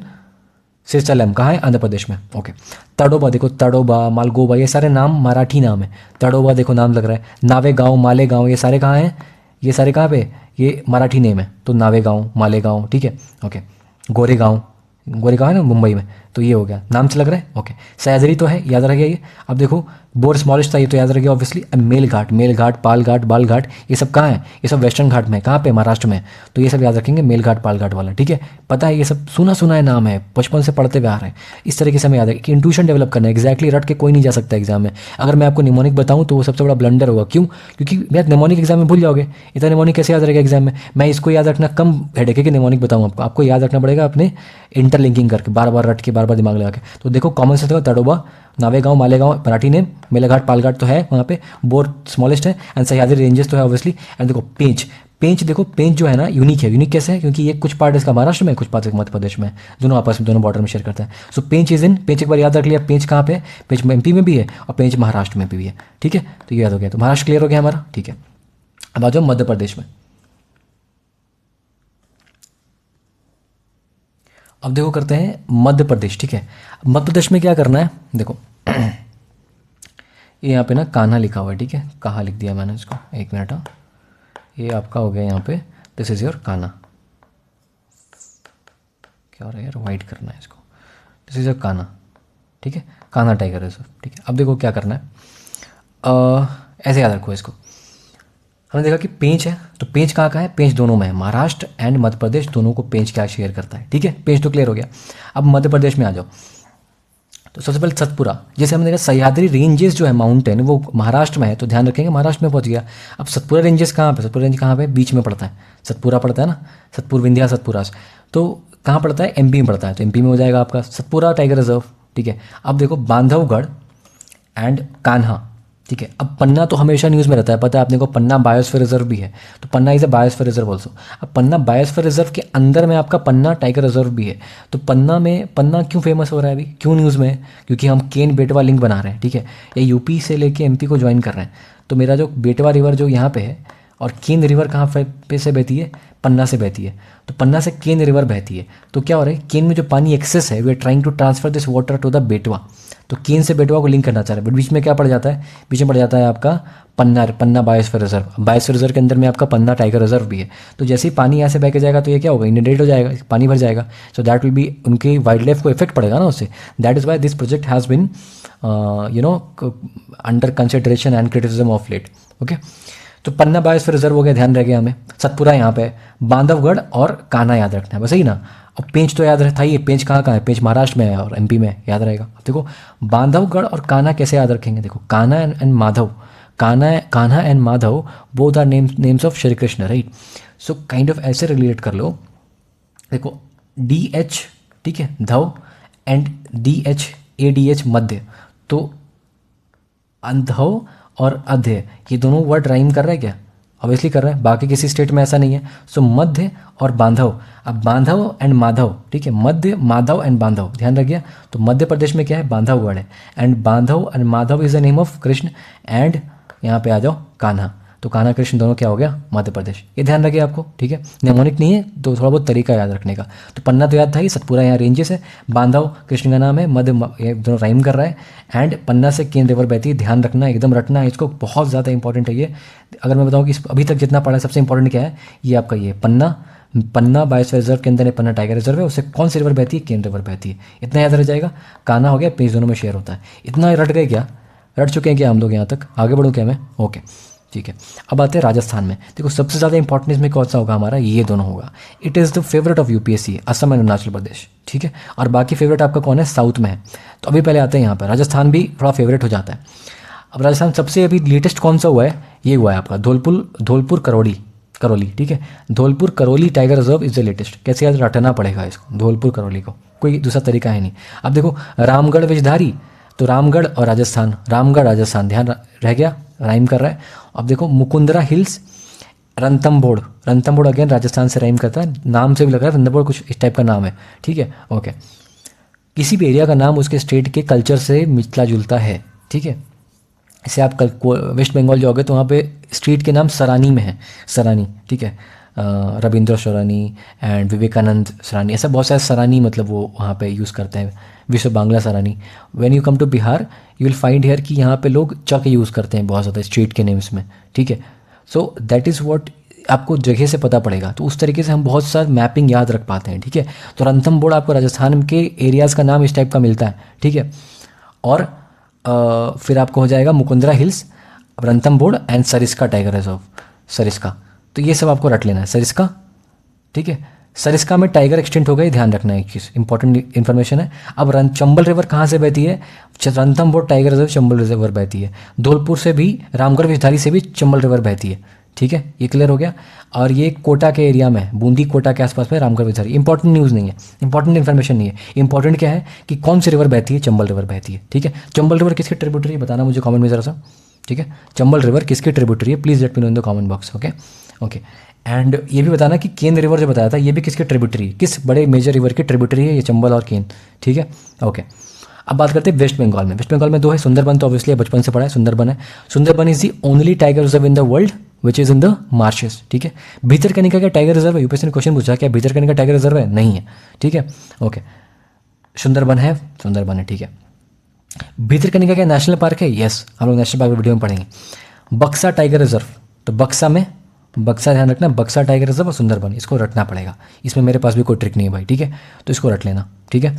सिरसलम, कहाँ है? आंध्र प्रदेश में। ओके, तड़ोबा देखो, तड़ोबा, मालगोबा, ये सारे नाम मराठी नाम है। तड़ोबा देखो नाम लग रहा है, नावेगांव, मालेगांव, ये सारे कहाँ हैं? ये सारे कहाँ पे? ये मराठी नेम है, तो नावेगांव, मालेगांव, ठीक है। ओके, गोरेगांव है ना मुंबई में, तो ये हो गया, नाम से लग रहा है। ओके, सह्याद्री तो है, याद रह गया ये। अब देखो बोर स्मॉलेस्ट था, ये तो याद रह गया ऑब्वियसली। मेलघाट, पालघाट, बालघाट, ये सब कहाँ है? ये सब वेस्टर्न घाट में, कहाँ पे? महाराष्ट्र में। तो ये सब याद रखेंगे, मेलघाट, पालघाट वाला, ठीक है। पता है ये सब सुना है नाम है, बचपन से पढ़ते हुए आ रहे हैं, इस तरीके से हमें याद है कि इंट्यूशन डेवलप करना है। एक्जैक्टली रट के कोई नहीं जा सकता एग्जाम में। अगर मैं आपको निमोनिक बताऊँ तो वो सबसे बड़ा ब्लंडर होगा। क्यों? क्योंकि मैं निमोनिक एग्जाम में भूल जाओगे, इतना निमोनिक कैसे याद रहेगा एग्जाम में? मैं इसको याद रखना कम हेडेक है कि निमोनिक बताऊँ आपको याद रखना पड़ेगा अपने इंटरलिंकिंग करके, बार बार रट के, बार बार दिमाग लगा के। तो देखो कॉमन सेंस देखो, तड़ोबा, नावेगांव, मालेगांव मराठी नेम, मेलाघाट, पालघाट तो है वहाँ पे, बोर स्मॉलेस्ट है, एंड सह्याद्री रेंजेस तो है ऑब्वियसली। एंड देखो पेंच देखो, पेंच जो है ना यूनिक है। यूनिक कैसे है? क्योंकि ये कुछ पार्ट इसका महाराष्ट्र में, कुछ पार्ट मध्य प्रदेश में, दोनों आपस में, दोनों बॉर्डर में शेयर करता है। सो पेंच इज इन, पेंच एक बार याद रख लिया, पेंच कहाँ पे? पेंच एमपी में भी है और पेंच महाराष्ट्र में भी है, ठीक है। तो ये याद हो गया, तो महाराष्ट्र क्लियर हो गया हमारा, ठीक है। अब आ जाओ मध्य प्रदेश में। अब देखो करते हैं मध्य प्रदेश, ठीक है। मध्य प्रदेश में क्या करना है? देखो ये यहाँ पे ना कान्हा लिखा हुआ है, ठीक है, कहाँ लिख दिया मैंने इसको, एक मिनट। हाँ, ये आपका हो गया यहाँ पे, दिस इज योर कान्हा। क्या हो रहा है यार, वाइट करना है इसको, दिस इज योर कान्हा, ठीक है, कान्हा टाइगर रिजर्व, ठीक है। अब देखो क्या करना है, ऐसे याद रखो इसको। हमने देखा कि पेंच है, तो पेंच कहाँ है? पेंच दोनों में है, महाराष्ट्र एंड मध्य प्रदेश दोनों को पेंच क्या शेयर करता है, ठीक है। पेंच तो क्लियर हो गया। अब मध्य प्रदेश में आ जाओ, तो सबसे पहले सतपुरा। जैसे हमने देखा सह्याद्री रेंजेस जो है माउंटेन, वो महाराष्ट्र में है, तो ध्यान रखेंगे महाराष्ट्र में पहुंच गया। अब सतपुरा रेंजेस कहाँ पे? सतपुरा रेंज कहाँ पे? बीच में पड़ता है, सतपुरा पड़ता है ना, सतपुर, विंध्या, सतपुरा, तो कहाँ पड़ता है? एमपी में पड़ता है, तो एमपी में हो जाएगा आपका सतपुरा टाइगर रिजर्व, ठीक है। अब देखो बांधवगढ़ एंड कान्हा, ठीक है। अब पन्ना तो हमेशा न्यूज़ में रहता है, पता है आपने को, पन्ना बायोस्फीयर रिजर्व भी है, तो Panna is a biosphere reserve also. अब पन्ना बायोस्फीयर रिजर्व के अंदर में आपका पन्ना टाइगर रिजर्व भी है। तो पन्ना में, पन्ना क्यों फेमस हो रहा है अभी, क्यों न्यूज़ में है? क्योंकि हम केन बेटवा लिंक बना रहे हैं, ठीक है। ये यूपी से लेके एमपी को ज्वाइन कर रहे हैं। तो मेरा जो बेटवा रिवर जो यहाँ पे है, और केन रिवर कहाँ पे से बहती है, पन्ना से बहती है। तो पन्ना से केन रिवर बहती है। तो क्या हो रहा है, केन में जो पानी एक्सेस है, we are trying to transfer this water to the Betwa. तो केन से बेटवा को लिंक करना चाह रहे हैं, बट बीच में क्या पड़ जाता है, बीच में पड़ जाता है आपका पन्ना बायोस्फीयर रिजर्व। बायोस्फीयर रिजर्व के अंदर में आपका पन्ना टाइगर रिजर्व भी है। तो जैसे ही पानी यहाँ से बह के जाएगा तो ये क्या होगा, इनडेट हो जाएगा, पानी भर जाएगा। सो दैट विल बी, उनकी वाइल्ड लाइफ को इफेक्ट पड़ेगा ना उससे। That is why this project has been under consideration and criticism of late. Okay, तो पन्ना बायोस्फीयर रिजर्व हो गया, ध्यान रह गया हमें। सतपुरा यहाँ पे, बांधवगढ़ और कान्हा याद रखना है, बस यही ना। अब पेंच तो याद रहता ही है, पेंच कहाँ कहाँ है, पेंच महाराष्ट्र में है और एमपी में, याद रहेगा। अब देखो बांधवगढ़ और कान्हा कैसे याद रखेंगे, देखो Kanha and Madhav, Kanha and Madhav both are names of Shri Krishna, right. So kind of ऐसे रिलेट कर लो, देखो DH, ठीक है, धव, एंड DH मध्य। तो अंधव और अध्य, ये दोनों वर्ड राइम कर रहे हैं क्या, ऑब्वियसली कर रहे हैं, बाकी किसी स्टेट में ऐसा नहीं है। सो मध्य और बांधव, अब बांधव एंड माधव, ठीक है, मध्य माधव एंड बांधव, ध्यान रखिए। तो मध्य प्रदेश में क्या है, बांधवगढ़ है, एंड बांधव and Madhav is the name of Krishna, and यहाँ पे आ जाओ कान्हा, तो कान्हा कृष्ण दोनों क्या हो गया, मध्य प्रदेश। ये ध्यान रखिए आपको, ठीक है। निमोनिक नहीं है तो थोड़ा बहुत तरीका याद रखने का। तो पन्ना तो याद था ही, सतपुरा यहाँ रेंजेस है, बांधव कृष्ण का नाम है, मध्य ये दोनों राइम कर रहा है, एंड पन्ना से केन रिवर बहती है, ध्यान रखना, एकदम रटना है इसको, बहुत ज़्यादा इंपॉर्टेंट है ये। अगर मैं बताऊँ कि अभी तक जितना पढ़ा है सबसे इंपॉर्टेंट क्या है, ये आपका ये पन्ना बायोस्फीयर रिजर्व के अंदर है, पन्ना टाइगर रिजर्व है, उससे कौन सी रिवर बहती है, केन रिवर बहती है, इतना याद रह जाएगा। कान्हा हो गया, पेज दोनों में शेयर होता है। इतना रट गए क्या, रट चुके हैं क्या हम लोग, यहाँ तक आगे बढ़ूँ क्या मैं, ओके ठीक है। अब आते हैं राजस्थान में, देखो सबसे ज़्यादा इंपॉर्टेंट इसमें कौन सा होगा हमारा, ये दोनों होगा। It is the favourite of UPSC, Assam and Arunachal Pradesh, ठीक है। और बाकी फेवरेट आपका कौन है, साउथ में है। तो अभी पहले आते हैं यहाँ पर, राजस्थान भी थोड़ा फेवरेट हो जाता है। अब राजस्थान सबसे अभी लेटेस्ट कौन सा हुआ है, ये हुआ है आपका धौलपुर करौली, ठीक है। Dholpur Karauli tiger reserve is the latest. कैसे याद रटना पड़ेगा इसको, धौलपुर करौली को, कोई दूसरा तरीका है नहीं। अब देखो रामगढ़ विषधारी, तो रामगढ़ और राजस्थान ध्यान रह गया, राइम कर रहा है। अब देखो मुकुंदरा हिल्स, रणथंभौर अगेन राजस्थान से राइम करता है, नाम से भी लग रहा है रणथंभौर कुछ इस टाइप का नाम है, ठीक है, ओके। किसी भी एरिया का नाम उसके स्टेट के कल्चर से मिलता जुलता है, ठीक है। इसे आप वेस्ट बंगाल जाओगे तो वहाँ पे स्ट्रीट के नाम सरानी में है, सरानी, ठीक है, रविंद्र सरानी एंड विवेकानंद सरानी, ऐसा बहुत सारे सरानी मतलब वो वहाँ पे यूज़ करते हैं, Biswa Bangla Sarani. When you come to Bihar you will find here कि यहाँ पे लोग चक यूज़ करते हैं बहुत ज़्यादा स्ट्रीट के नेम्स में, ठीक है। सो दैट इज़ व्हाट आपको जगह से पता पड़ेगा, तो उस तरीके से हम बहुत सारा मैपिंग याद रख पाते हैं, ठीक है। तो रणथंभौर आपको राजस्थान के एरियाज़ का नाम इस टाइप का मिलता है, ठीक है। और फिर आपको हो जाएगा Mukundra hills, Ranthambore and Sariska tiger reserve, Sariska. तो ये सब आपको रट लेना है, सरिस्का, ठीक है। सरिस्का में टाइगर एक्सटेंट हो गए, ध्यान रखना है, एक चीज़ इंपॉर्टेंट इन्फॉर्मेशन है। अब चंबल रिवर कहाँ से बहती है, Ranthambore tiger reserve Chambal river बहती है। धौलपुर से भी, रामगढ़ विषधारी से भी चंबल रिवर बहती है, ठीक है, ये क्लियर हो गया। और ये कोटा के एरिया में, बूंदी कोटा के आसपास में रामगढ़ विषधारी। इंपॉर्टेंट न्यूज़ नहीं है, इंपॉर्टेंट इन्फॉर्मेशन नहीं है, इंपॉर्टेंट क्या है कि कौन सी रिवर बहती है, चंबल रिवर बहती है, ठीक है। चंबल रिवर किसकी ट्रिब्यूटरी है बताना मुझे कमेंट में ज़रा सा, ठीक है। चंबल रिवर किसकी ट्रिब्यूटरी है, please let me know in the comment box, okay okay. And ये भी बताना कि केन रिवर जो बताया था ये भी किसकी ट्रिब्यूटरी, किस बड़े मेजर रिवर की ट्रिब्यूटरी है, ये चंबल और केन, ठीक है, ओके। अब बात करते हैं वेस्ट बंगाल में। वेस्ट बंगाल में दो है, सुंदरबन तो ऑब्वियसली बचपन से पढ़ा है, सुंदरबन है। Sundarban is the only tiger reserve in the world which is in the marches, ठीक है। भीतरकनिका का टाइगर रिजर्व है, UPSC ने क्वेश्चन पूछा क्या भीतरकनिका टाइगर रिजर्व है, नहीं है, ठीक है, ओके। सुंदरबन है, ठीक है। भीतरकनिका का नेशनल पार्क है, यस, हम लोग नेशनल पार्क वीडियो में पढ़ेंगे। बक्सा टाइगर रिजर्व, तो बक्सा में, बक्सा ध्यान रखना, बक्सा टाइगर रिजर्व और सुंदरबन, इसको रटना पड़ेगा। इसमें मेरे पास भी कोई ट्रिक नहीं है भाई, ठीक है, तो इसको रट लेना, ठीक है।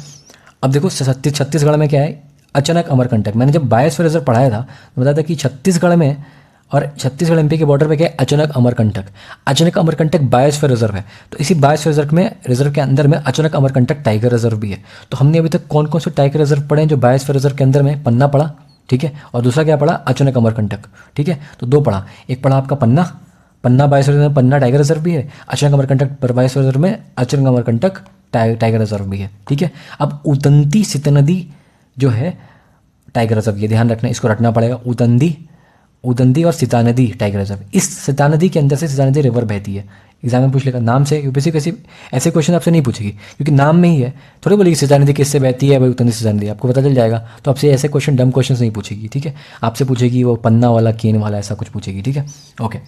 अब देखो छत्तीसगढ़ में क्या है, अचानक अमरकंटक। मैंने जब बायोस्फीयर रिजर्व पढ़ाया था तो बताया था कि छत्तीसगढ़ में और छत्तीसगढ़ MP के बॉर्डर पे क्या है, अचानक अमरकंटक बायोस्फीयर रिजर्व है। तो इसी बायोस्फीयर रिजर्व के अंदर में अचानक अमरकंटक टाइगर रिजर्व भी है। तो हमने अभी तक कौन कौन से टाइगर रिजर्व पढ़े हैं जो बायोस्फीयर रिजर्व के अंदर में, पन्ना पढ़ा, ठीक है, और दूसरा क्या पढ़ा, अचानक अमरकंटक, ठीक है। तो दो पढ़ा, एक पढ़ा आपका पन्ना बायोस्फीयर रिजर्व, पन्ना टाइगर रिजर्व भी है, अचानक अमरकंटक बायोस्फीयर रिजर्व में अचानक अमरकंटक टाइगर रिजर्व भी है, ठीक है। अब उतंती सितनदी जो है टाइगर रिजर्व, ये ध्यान रखना, इसको रटना पड़ेगा, उतंदी उदंदी और सीता नदी टाइगर रिजर्व। इस सीता नदी के अंदर से सीता नदी रिवर बहती है। एग्जाम में पूछ लेगा नाम से, यूपीएससी कैसे ऐसे क्वेश्चन आपसे नहीं पूछेगी क्योंकि नाम में ही है, थोड़ी बोलेगी सीता नदी किससे बहती है भाई, उदंदी सीता नदी, आपको पता चल जाएगा। तो आपसे ऐसे क्वेश्चन डम क्वेश्चन नहीं पूछेगी, ठीक है। आपसे पूछेगी वो पन्ना वाला केन वाला ऐसा कुछ पूछेगी, ठीक है। ओके,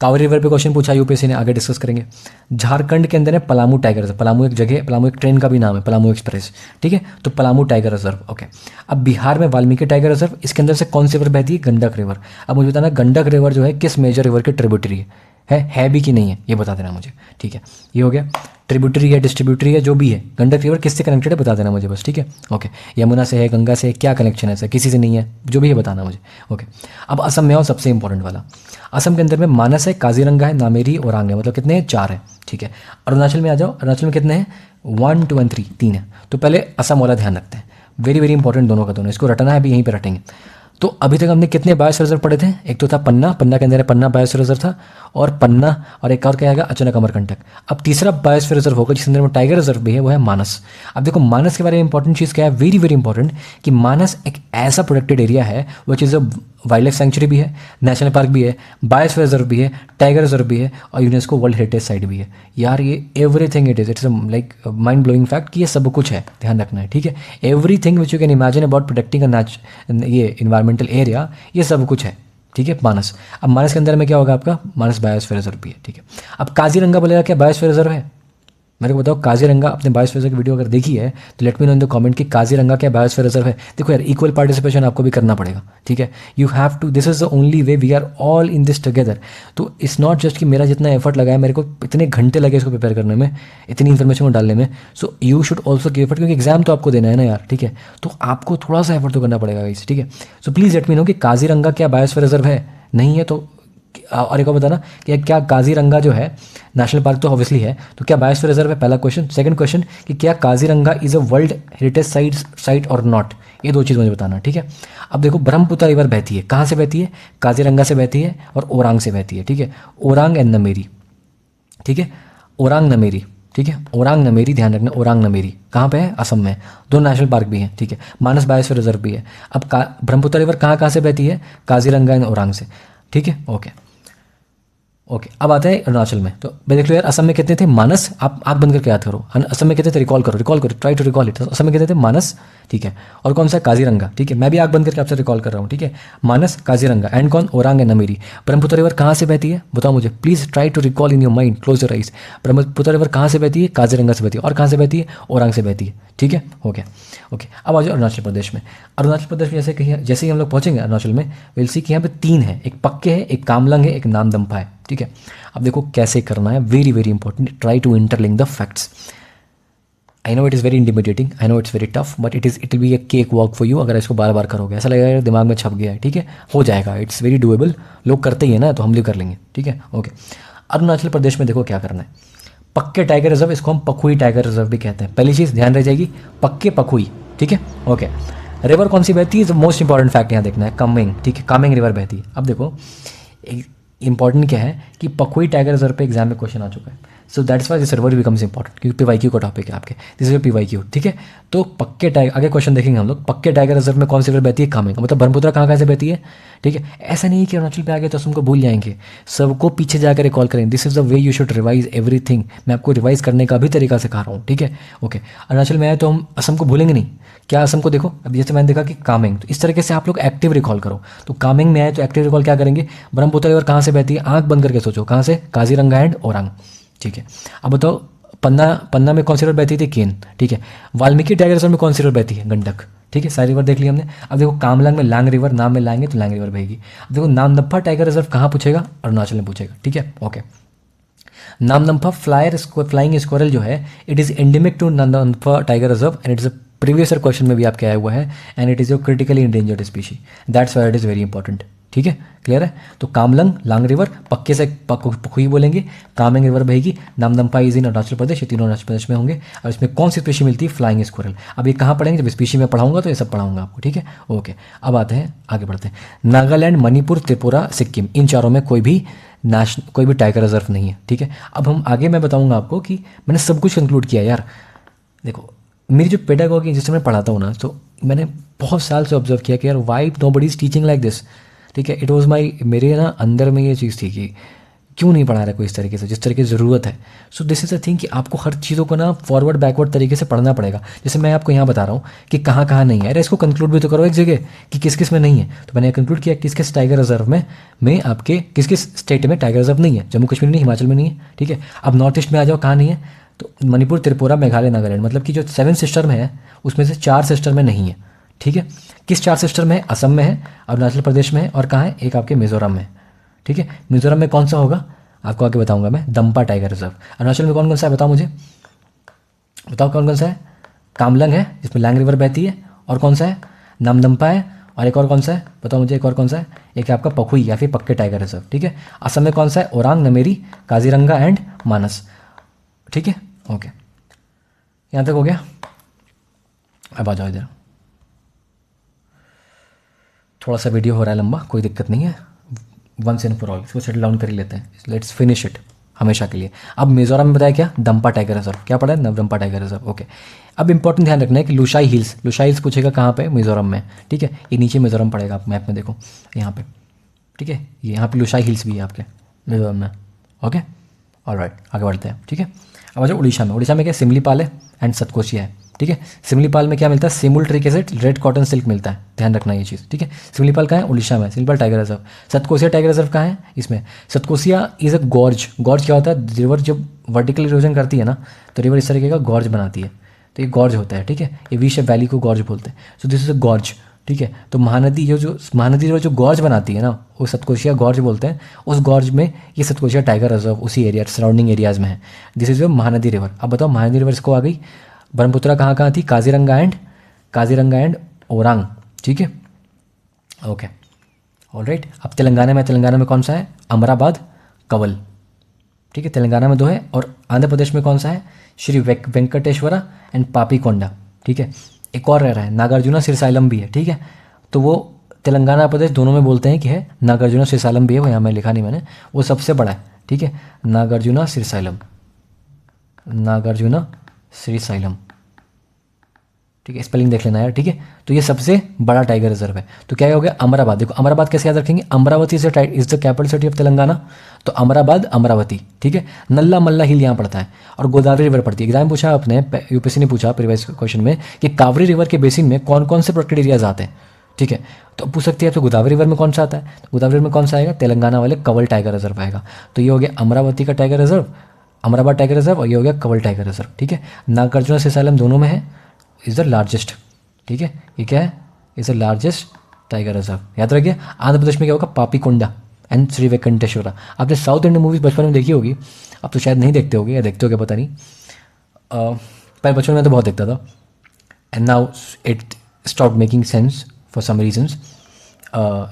कावेरी रिवर पे क्वेश्चन पूछा यूपीएससी ने, आगे डिस्कस करेंगे। झारखंड के अंदर है पलामू टाइगर रिजर्व। पलामू एक जगह, पलामू एक ट्रेन का भी नाम है, पलामू एक्सप्रेस, ठीक है। तो पलामू टाइगर रिजर्व, ओके। अब बिहार में वाल्मीकि टाइगर रिजर्व, इसके अंदर से कौन सी रिवर बहती है? गंडक रिवर। अब मुझे बताना गंडक रिवर जो है किस मेजर रिवर की ट्रिब्यूटरी है भी कि नहीं है, ये बता देना मुझे, ठीक है। ये हो गया, ट्रिब्यूटरी है, डिस्ट्रीब्यूटरी है, जो भी है, गंडक रिवर किससे कनेक्टेड है बता देना मुझे बस, ठीक है। ओके, यमुना से है, गंगा से है, क्या कनेक्शन है सर? किसी से नहीं है, जो भी है बताना मुझे, ओके। अब असम में आओ, सबसे इंपॉर्टेंट वाला। असम के अंदर में मानस है, काजीरंगा है, नामेरी, ओरांग है, मतलब कितने हैं? 4 है, ठीक है। अरुणाचल में आ जाओ, अरुणाचल में कितने हैं? 1, 2 और 3, 3 है। तो पहले असम वाला ध्यान रखते हैं, वेरी वेरी इंपॉर्टेंट दोनों का दोनों, इसको रटना है, अभी यहीं पे रटेंगे। तो अभी तक हमने कितने बायोस्फीयर रिजर्व पढ़े थे? एक तो था पन्ना, पन्ना के अंदर पन्ना बायोस्फीयर रिजर्व था, और पन्ना, और एक और क्या आएगा? अचानक अमरकंटक। अब तीसरा बायोस्फीयर रिजर्व होगा जिसके अंदर में टाइगर रिजर्व भी है, वो है मानस। अब देखो मानस के बारे में इंपॉर्टेंट चीज़ क्या है, वेरी वेरी इंपॉर्टेंट, कि मानस एक ऐसा प्रोटेक्टेड एरिया है वो चीज़ वाइल्ड लाइफ सेंचुरी भी है, नेशनल पार्क भी है, बायोस्फीयर रिजर्व भी है, टाइगर रिजर्व भी है, और यूनेस्को वर्ल्ड हेरिटेज साइट भी है। यार ये everything it is like mind blowing fact कि ये सब कुछ है, ध्यान रखना है, ठीक है। Everything which you can imagine about protecting ये इन्वायरमेंटल एरिया, ये सब कुछ है, ठीक है। मानस, अब मानस के अंदर में क्या होगा आपका? मानस बायोस्फीयर रिजर्व भी है, ठीक है। अब काजीरंगा बोलेगा क्या बायोस्फीयर रिजर्व है? मेरे को बताओ, काजीरंगा अपने बायोस्फीयर रिजर्व की वीडियो अगर देखी है तो let me know in the comment कि काजीरंगा क्या बायोस्फीयर रिजर्व है। देखो यार, इक्वल पार्टिसिपेशन आपको भी करना पड़ेगा, ठीक है। You have to, this is the only way, we are all in this together. तो इट्स नॉट जस्ट कि मेरा जितना एफर्ट लगाया, मेरे को इतने घंटे लगे इसको प्रिपेयर करने में, इतनी इन्फॉर्मेशन को डालने में, so you should also give effort, क्योंकि एग्जाम तो आपको देना है ना यार, ठीक है। तो आपको थोड़ा सा एफर्ट तो करना पड़ेगा इस, ठीक है। So please let me know कि काजीरंगा क्या बायोस्फीयर रिजर्व है? नहीं है तो, और एक और बताना कि क्या काजीरंगा जो है नेशनल पार्क तो ऑब्वियसली है, तो क्या बायोस्फीयर रिजर्व है? पहला क्वेश्चन। सेकंड क्वेश्चन कि क्या Kaziranga is a world heritage site और नॉट? ये 2 चीज़ मुझे बताना, ठीक है। अब देखो ब्रह्मपुत्र रिवर बहती है, कहाँ से बहती है? काजीरंगा से बहती है और ओरांग से बहती है, ठीक है। ओरांग एंड नमेरी, ठीक है, ओरांग नमेरी, ठीक है। ओरांग नमेरी ध्यान रखना, ओरांग नमेरी कहाँ पे है? असम में। 2 नेशनल पार्क भी हैं, ठीक है। मानस बायोस्फीयर रिजर्व भी है। अब ब्रह्मपुत्र रिवर कहाँ कहाँ से बहती है? काजीरंगा एंड ओरांग से, ठीक है, ओके। ओके, अब आते हैं अरुणाचल में। तो देख लो यार, असम में कितने थे? मानस, आप आँख बंद करके याद करो, असम में कितने थे? रिकॉल करो, try to recall it. Assam में कितने थे? मानस, ठीक है। और कौन सा? काजीरंगा, ठीक है। मैं भी आँख बंद करके आपसे रिकॉल कर रहा हूँ, ठीक है। मानस, काजीरंगा एंड कौन? ओरांग एंड नमेरी। ब्रह्मपुत्र रिवर कहाँ से बहती है? बताओ मुझे please, try to recall in your mind, close your eyes. Brahmaputra river कहाँ से बहती है? काजीरंगा से बहती है। और कहाँ से बहती है? ओरांग से बहती है, ठीक है, हो गया, ओके। अब आ जाओ अरुणाचल प्रदेश में। अरुणाचल प्रदेश में जैसे ही हम लोग पहुँचेंगे अरुणाचल में, विल सी कि यहाँ पे 3 है, एक पक्के है, एक कामलंग है, एक नामदम्पा है, ठीक है। अब देखो कैसे करना है, very very important, try to interlink the facts. I know it is very intimidating, I know it's very tough, but it will be a cake walk for you. अगर इसको बार बार करोगे ऐसा लगेगा यार दिमाग में छप गया है, ठीक है, हो जाएगा, इट्स वेरी डूएबल। लोग करते ही है ना, तो हम भी कर लेंगे, ठीक है, ओके। अरुणाचल प्रदेश में देखो क्या करना है। पक्के टाइगर रिजर्व, इसको हम पखुई टाइगर रिजर्व भी कहते हैं। पहली चीज़ ध्यान रह जाएगी, पक्के पखुई, ठीक है, ओके। रिवर कौन सी बहती है? मोस्ट इंपॉर्टेंट फैक्ट यहाँ देखना है, कामेंग, ठीक है, कामेंग रिवर बहती है। अब देखो इंपॉर्टेंट क्या है कि पखुई टाइगर रिजर्व पे एग्जाम में क्वेश्चन आ चुका है, so that's why this river becomes important, क्योंकि पीवाईक्यू का टॉपिक है आपके, दिस इज पीवाईक्यू, ठीक है। तो पक्के टाइगर, आगे क्वेश्चन देखेंगे हम लोग, पक्के टाइगर रिजर्व में कौन सी रिवर बहती है? कामेंग, मतलब ब्रह्मपुत्र कहाँ से बहती है, ठीक है। ऐसा नहीं कि अरुणाचल पे आ गए तो हमको भूल जाएंगे, सबको पीछे जाकर रिकॉल करेंगे। This is the way you should revise everything. मैं आपको रिवाइज करने का भी तरीका सिखा रहा हूँ, ठीक है, ओके। अरुणाचल में आए तो हम असम को भूलेंगे नहीं। क्या असम को देखो, अब जैसे मैंने देखा कि कामेंग, तो इस तरीके से आप लोग एक्टिव रिकॉल करो। तो कामेंग में आए तो एक्टिव रिकॉल क्या करेंगे? ब्रह्मपुत्र रिवर कहाँ से बहती है? आंख बंद करके सोचो, कहाँ से? काजीरंगा एंड ओरांग, ठीक है। अब बताओ पन्ना में कौन सी रिवर बहती थी? केन, ठीक है। वाल्मीकि टाइगर रिजर्व में कौन सी रिवर बहती है? गंडक, ठीक है। सारी रिवर देख ली हमने। अब देखो कामलंग में लांग रिवर, नाम में लाएंगे तो लांग रिवर बहेगी। अब देखो नामदम्पा टाइगर रिजर्व कहाँ पूछेगा? अरुणाचल में पूछेगा, ठीक है, ओके। नामदम्पा फ्लाइंग स्क्वायरल जो है, it is endemic to Namdapha tiger reserve and it is a previous year question में भी आपके आया हुआ है, and it is your critically endangered species, that's why it is very important, ठीक है, क्लियर है। तो कामलंग, लांग रिवर, पक्के से पखुई बोलेंगे, कामेंग रिवर बहेगी, नामदम्पा इज इन अरुणाचल प्रदेश, ये तीनों अरुणाचल प्रदेश में होंगे। और इसमें कौन सी स्पीशी मिलती है? Flying squirrel. अब ये कहाँ पढ़ेंगे? जब स्पीशी में पढ़ाऊंगा तो ये सब पढ़ाऊंगा आपको, ठीक है, ओके। अब आते हैं, आगे बढ़ते हैं। नागालैंड, मणिपुर, त्रिपुरा, सिक्किम, इन चारों में कोई भी टाइगर रिजर्व नहीं है, ठीक है। अब हम आगे मैं बताऊंगा आपको कि मैंने सब कुछ कंक्लूड किया यार। देखो मेरी जो पेडागॉगी जिससे मैं पढ़ाता हूँ ना, तो मैंने बहुत साल से ऑब्जर्व किया कि यार why nobody is teaching like this, ठीक है। इट वॉज माई, मेरे ना अंदर में ये चीज़ थी कि क्यों नहीं पढ़ा रहा कोई इस तरीके से जिस तरीके की ज़रूरत है। So this is a thing कि आपको हर चीज़ों को ना फॉरवर्ड बैकवर्ड तरीके से पढ़ना पड़ेगा। जैसे मैं आपको यहाँ बता रहा हूँ कि कहाँ कहाँ नहीं है, अरे इसको कंक्लूड भी तो करो एक जगह कि किस किस में नहीं है। तो मैंने कंक्लूड किया किस किस टाइगर रिजर्व में आपके किस किस स्टेट में टाइगर रिजर्व नहीं है। जम्मू कश्मीर नहीं, हिमाचल में नहीं है, ठीक है। अब नॉर्थ ईस्ट में आ जाओ, कहाँ नहीं है, तो मणिपुर, त्रिपुरा, मेघालय, नागालैंड, मतलब कि जो 7 सिस्टर में है उसमें से 4 सिस्टर में नहीं है, ठीक है। किस 4 सिस्टर में है? असम में है, अरुणाचल प्रदेश में है, और कहाँ है? एक आपके मिजोरम में, ठीक है। मिजोरम में कौन सा होगा आपको आगे बताऊंगा मैं, दम्पा टाइगर रिजर्व। अरुणाचल में कौन कौन सा है बताओ मुझे, बताओ कौन कौन सा है? कामलंग है जिसमें लैंग रिवर बहती है, और कौन सा है? नामदम्पा है, और एक और कौन सा है बताओ मुझे, एक और कौन सा है? एक है आपका पखुई या फिर पक्के टाइगर रिजर्व, ठीक है। असम में कौन सा है? ओरांग, नमेरी, काजीरंगा एंड मानस, ठीक है। ओके, यहाँ तक हो गया। अब आ जाओ इधर, थोड़ा सा वीडियो हो रहा है लंबा, कोई दिक्कत नहीं है, वंस एंड फॉर ऑल इसको सेटल डाउन कर ही लेते हैं, लेट्स फिनिश इट हमेशा के लिए। अब मिजोरम में बताया क्या? दम्पा टाइगर रिजर्व, क्या पढ़ा है? नवदम्पा टाइगर रिजर्व, ओके। अब इंपॉर्टेंट ध्यान रखना है कि लुशाई हिल्स, लुशाई हिल्स पूछेगा कहाँ पे? मिजोरम में, ठीक है। ये नीचे मिजोरम पड़ेगा, आप मैप में देखो यहाँ पे, ठीक है। ये यहाँ पे लुशाई हिल्स भी है आपके मिजोरम में, ओके। ऑलराइट, आगे बढ़ते हैं, ठीक है। अब आ जाओ उड़ीसा में। उड़ीसा में क्या? सिमलीपाल है एंड सतकोशिया है, ठीक है। सिमलीपाल में क्या मिलता है? सेमुल ट्री के से रेड कॉटन सिल्क मिलता है, ध्यान रखना ये चीज़, ठीक है। सिमलीपाल कहाँ है? उड़ीसा में, Similipal tiger reserve. Satkosia tiger reserve कहाँ है? इसमें। Satkosia is a gorge, gorge क्या होता है? रिवर जब वर्टिकल इरोजन करती है ना, तो रिवर इस तरीके का गॉर्ज बनाती है, तो ये गॉर्ज होता है, ठीक है। ये वी शेप वैली को गॉर्ज बोलते हैं, so this is a gorge, ठीक है। तो महानदी जो महानदी रिवर जो गॉर्ज बनाती है ना, वो सतकोशिया गॉर्ज बोलते हैं। उस गॉर्ज में ये सतकोशिया टाइगर रिजर्व उसी एरिया सराउंडिंग एरियाज़ में है। This is Mahanadi river. अब बताओ महानदी रिवर इसको आ गई। ब्रह्मपुत्रा कहाँ कहाँ थी? काजीरंगा एंड ओरांग, ठीक है, ओके, ऑलराइट। अब तेलंगाना में कौन सा है? अमराबाद, कवल, ठीक है। तेलंगाना में 2 है। और आंध्र प्रदेश में कौन सा है? श्री वेंकटेश्वरा एंड पापीकोंडा, ठीक है। एक और रह रहा है, नागार्जुना सिरसाइलम भी है, ठीक है। तो वो तेलंगाना प्रदेश दोनों में बोलते हैं कि है, नागार्जुना सिरसाइलम भी है, वो यहाँ में लिखा नहीं मैंने, वो सबसे बड़ा है, ठीक है। नागार्जुना सिरसाइलम, ठीक है, स्पेलिंग देख लेना यार, ठीक है। तो ये सबसे बड़ा टाइगर रिजर्व है। तो क्या हो गया? अमराबाद। देखो अमराबाद कैसे याद रखेंगे? Amravati is the capital city of Telangana, तो अमराबाद, अमरावती, ठीक है। नल्ला मल्ला हिल यहाँ पड़ता है, और गोदावरी रिवर पड़ती है। एग्जाम पूछा आपने, यूपीएससी ने पूछा प्रीवियस क्वेश्चन में कि कावरी रिवर के बेसिन में कौन कौन से प्रोटेक्टेड एरियाज आते हैं, ठीक है। तो पूछ सकती है तो गोदावरी रिवर में कौन सा आता है? तो गोदावरी रिवर में कौन सा आएगा? तेलंगाना वाले कवल टाइगर रिजर्व आएगा। तो ये हो गया अमरावती का tiger reserve, Amrabad tiger reserve, और ये हो गया कवल टाइगर रिजर्व, ठीक है। नागार्जुना सिरसाइलम दोनों में है, इज द लार्जेस्ट, ठीक है। ये क्या है? Is the largest tiger reserve, याद रखिए। आंध्र प्रदेश में क्या होगा? पापीकोंडा एंड श्री वेंकटेश्वरा। आपने साउथ इंडियन मूवीज बचपन में देखी होगी, अब तो शायद नहीं देखते होगे, या देखते हो क्या पता नहीं, पर बचपन में तो बहुत देखता था, and now it stop making sense for some reasons.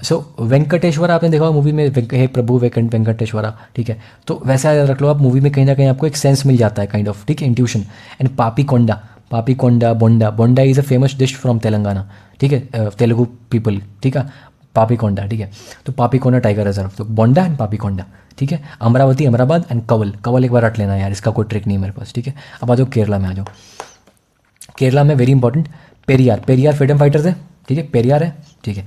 So Venkateshwara आपने देखा मूवी में, हे प्रभु वेंकटेश्वरा, ठीक है। तो वैसा याद रख लो आप, मूवी में कहीं ना कहीं आपको एक सेंस मिल जाता है, काइंड ऑफ, ठीक है, intuition. And Papikonda, bonda is a famous dish from Telangana, ठीक है, तेलुगु पीपल, ठीक है, पापीकोंडा, ठीक है। तो पापीकोंडा टाइगर रिजर्व, तो बोंडा एंड पापीकोंडा, ठीक है। अमरावती, अमराबाद एंड कवल एक बार रट लेना यार, इसका कोई ट्रिक नहीं है मेरे पास, ठीक है। अब आ जाओ केरला में, आ जाओ। केरला में very important Periyar freedom fighters है, ठीक है, पेरियार है, ठीक है।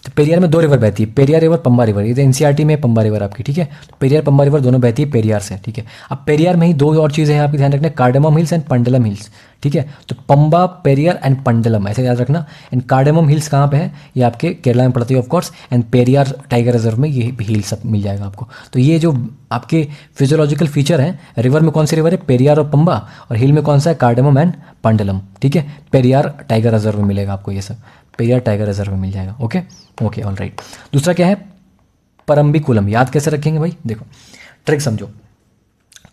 तो पेरियार में 2 रिवर बहती है, पेरियार रिवर, पंबा रिवर। ये एनसीईआरटी में पंबा रिवर आपकी, ठीक है। तो पेरियार पंबा रिवर दोनों बहती है पेरियार से, ठीक है। अब पेरियार में ही 2 और चीज़ें हैं आपकी ध्यान रखना, cardamom hills and Pandalam hills, ठीक है। तो पंबा, पेरियार एंड पंडलम, ऐसे याद रखना। एंड कार्डेमम हिल्स कहाँ पे है? ये आपके केरला में पड़ती है of course, and Periyar tiger reserve में ये हिल सब मिल जाएगा आपको। तो ये जो आपके फिजियोलॉजिकल फीचर हैं, रिवर में कौन सी रिवर है? पेरियार और पंबा, और हिल में कौन सा है? कार्डेमम एंड पंडलम, ठीक है। पेरियार टाइगर रिजर्व में मिलेगा आपको ये सब, पेरियार टाइगर रिजर्व में मिल जाएगा, ओके, ऑलराइट। दूसरा क्या है? परम्बिकुलम। याद कैसे रखेंगे भाई? देखो ट्रिक समझो।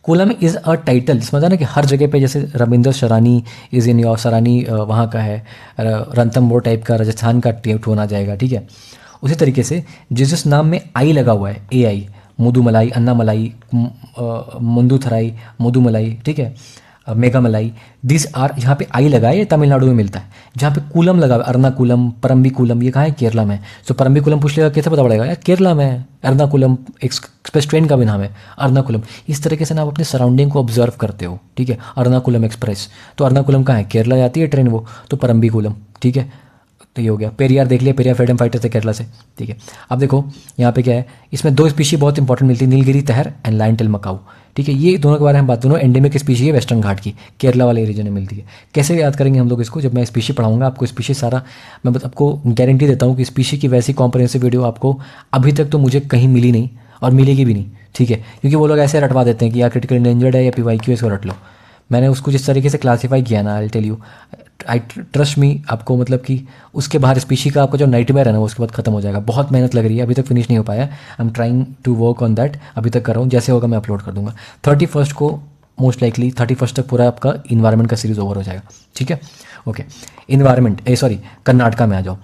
कुलम इज़ अ टाइटल, समझा ना, कि हर जगह पे, जैसे Ravindra Sarani is in your, Sarani वहाँ का है, रणथंबोर टाइप का राजस्थान का टेट होना जाएगा, ठीक है। उसी तरीके से जिस नाम में आई लगा हुआ है, AI, मुदुमलाई, अन्नामलाई, मुंदुथराई, मुदुमलाई, ठीक है, मेघामलाई, दिस आर, यहाँ पे आई लगा है, ये तमिलनाडु में मिलता है। जहाँ पे कूलम लगा है, अर्नाकुलम, परम्बिकुलम, ये कहाँ है? केरला में। सो परम्बिकुलम पूछ लेगा, कैसे पता पड़ेगा यार? केरला में है। अर्नाकुलम एक्सप्रेस ट्रेन का भी नाम है, अर्नाकुलम। इस तरीके से ना आप अपने सराउंडिंग को ऑब्जर्व करते हो, ठीक है। अर्नाकुलम एक्सप्रेस, तो अर्नाकुलम कहाँ है? केरला जाती है ट्रेन वो, तो परम्बिकुलम, ठीक है। ये हो गया। पेरियार देख लिया, पेरियार फ्रीडम फाइटर थे केरला से, ठीक है। अब देखो यहाँ पे क्या है, इसमें 2 स्पीशी बहुत इंपॉर्टेंट मिलती है, नीलगिरी तहर एंड लायन टेल मकाऊ, ठीक है। ये दोनों के बारे में हम बात, दोनों एंडेमिक स्पीशी है वेस्टर्न घाट की, केरला वाले रीजन में मिलती है। कैसे याद करेंगे हम लोग इसको, जब मैं स्पीशी पढ़ाऊंगा आपको स्पीशी सारा, मैं आपको गारंटी देता हूँ कि स्पीशी की वैसी कॉम्प्रिहेंसिव वीडियो आपको अभी तक तो मुझे कहीं मिली नहीं और मिलेगी भी नहीं, ठीक है। क्योंकि वो लोग ऐसे रटवा देते हैं कि या क्रिटिकल इंडेंजर्ड है या PYQ, इसको रट लो। मैंने उसको जिस तरीके से क्लासीफाई किया ना, I tell you, I trust me, आपको मतलब कि उसके बाहर स्पीशी का आपका जो नाइटमेयर है ना वो उसके बाद खत्म हो जाएगा। बहुत मेहनत लग रही है, अभी तक फिनिश नहीं हो पाया। I am trying to work on that, अभी तक कर रहा हूँ, जैसे होगा मैं अपलोड कर दूंगा। 31 को मोस्ट लाइकली 31 तक पूरा आपका इन्वायरमेंट का सीरीज ओवर हो जाएगा, ठीक है। ओके, इन्वायरमेंट कर्नाटका में आ जाओ।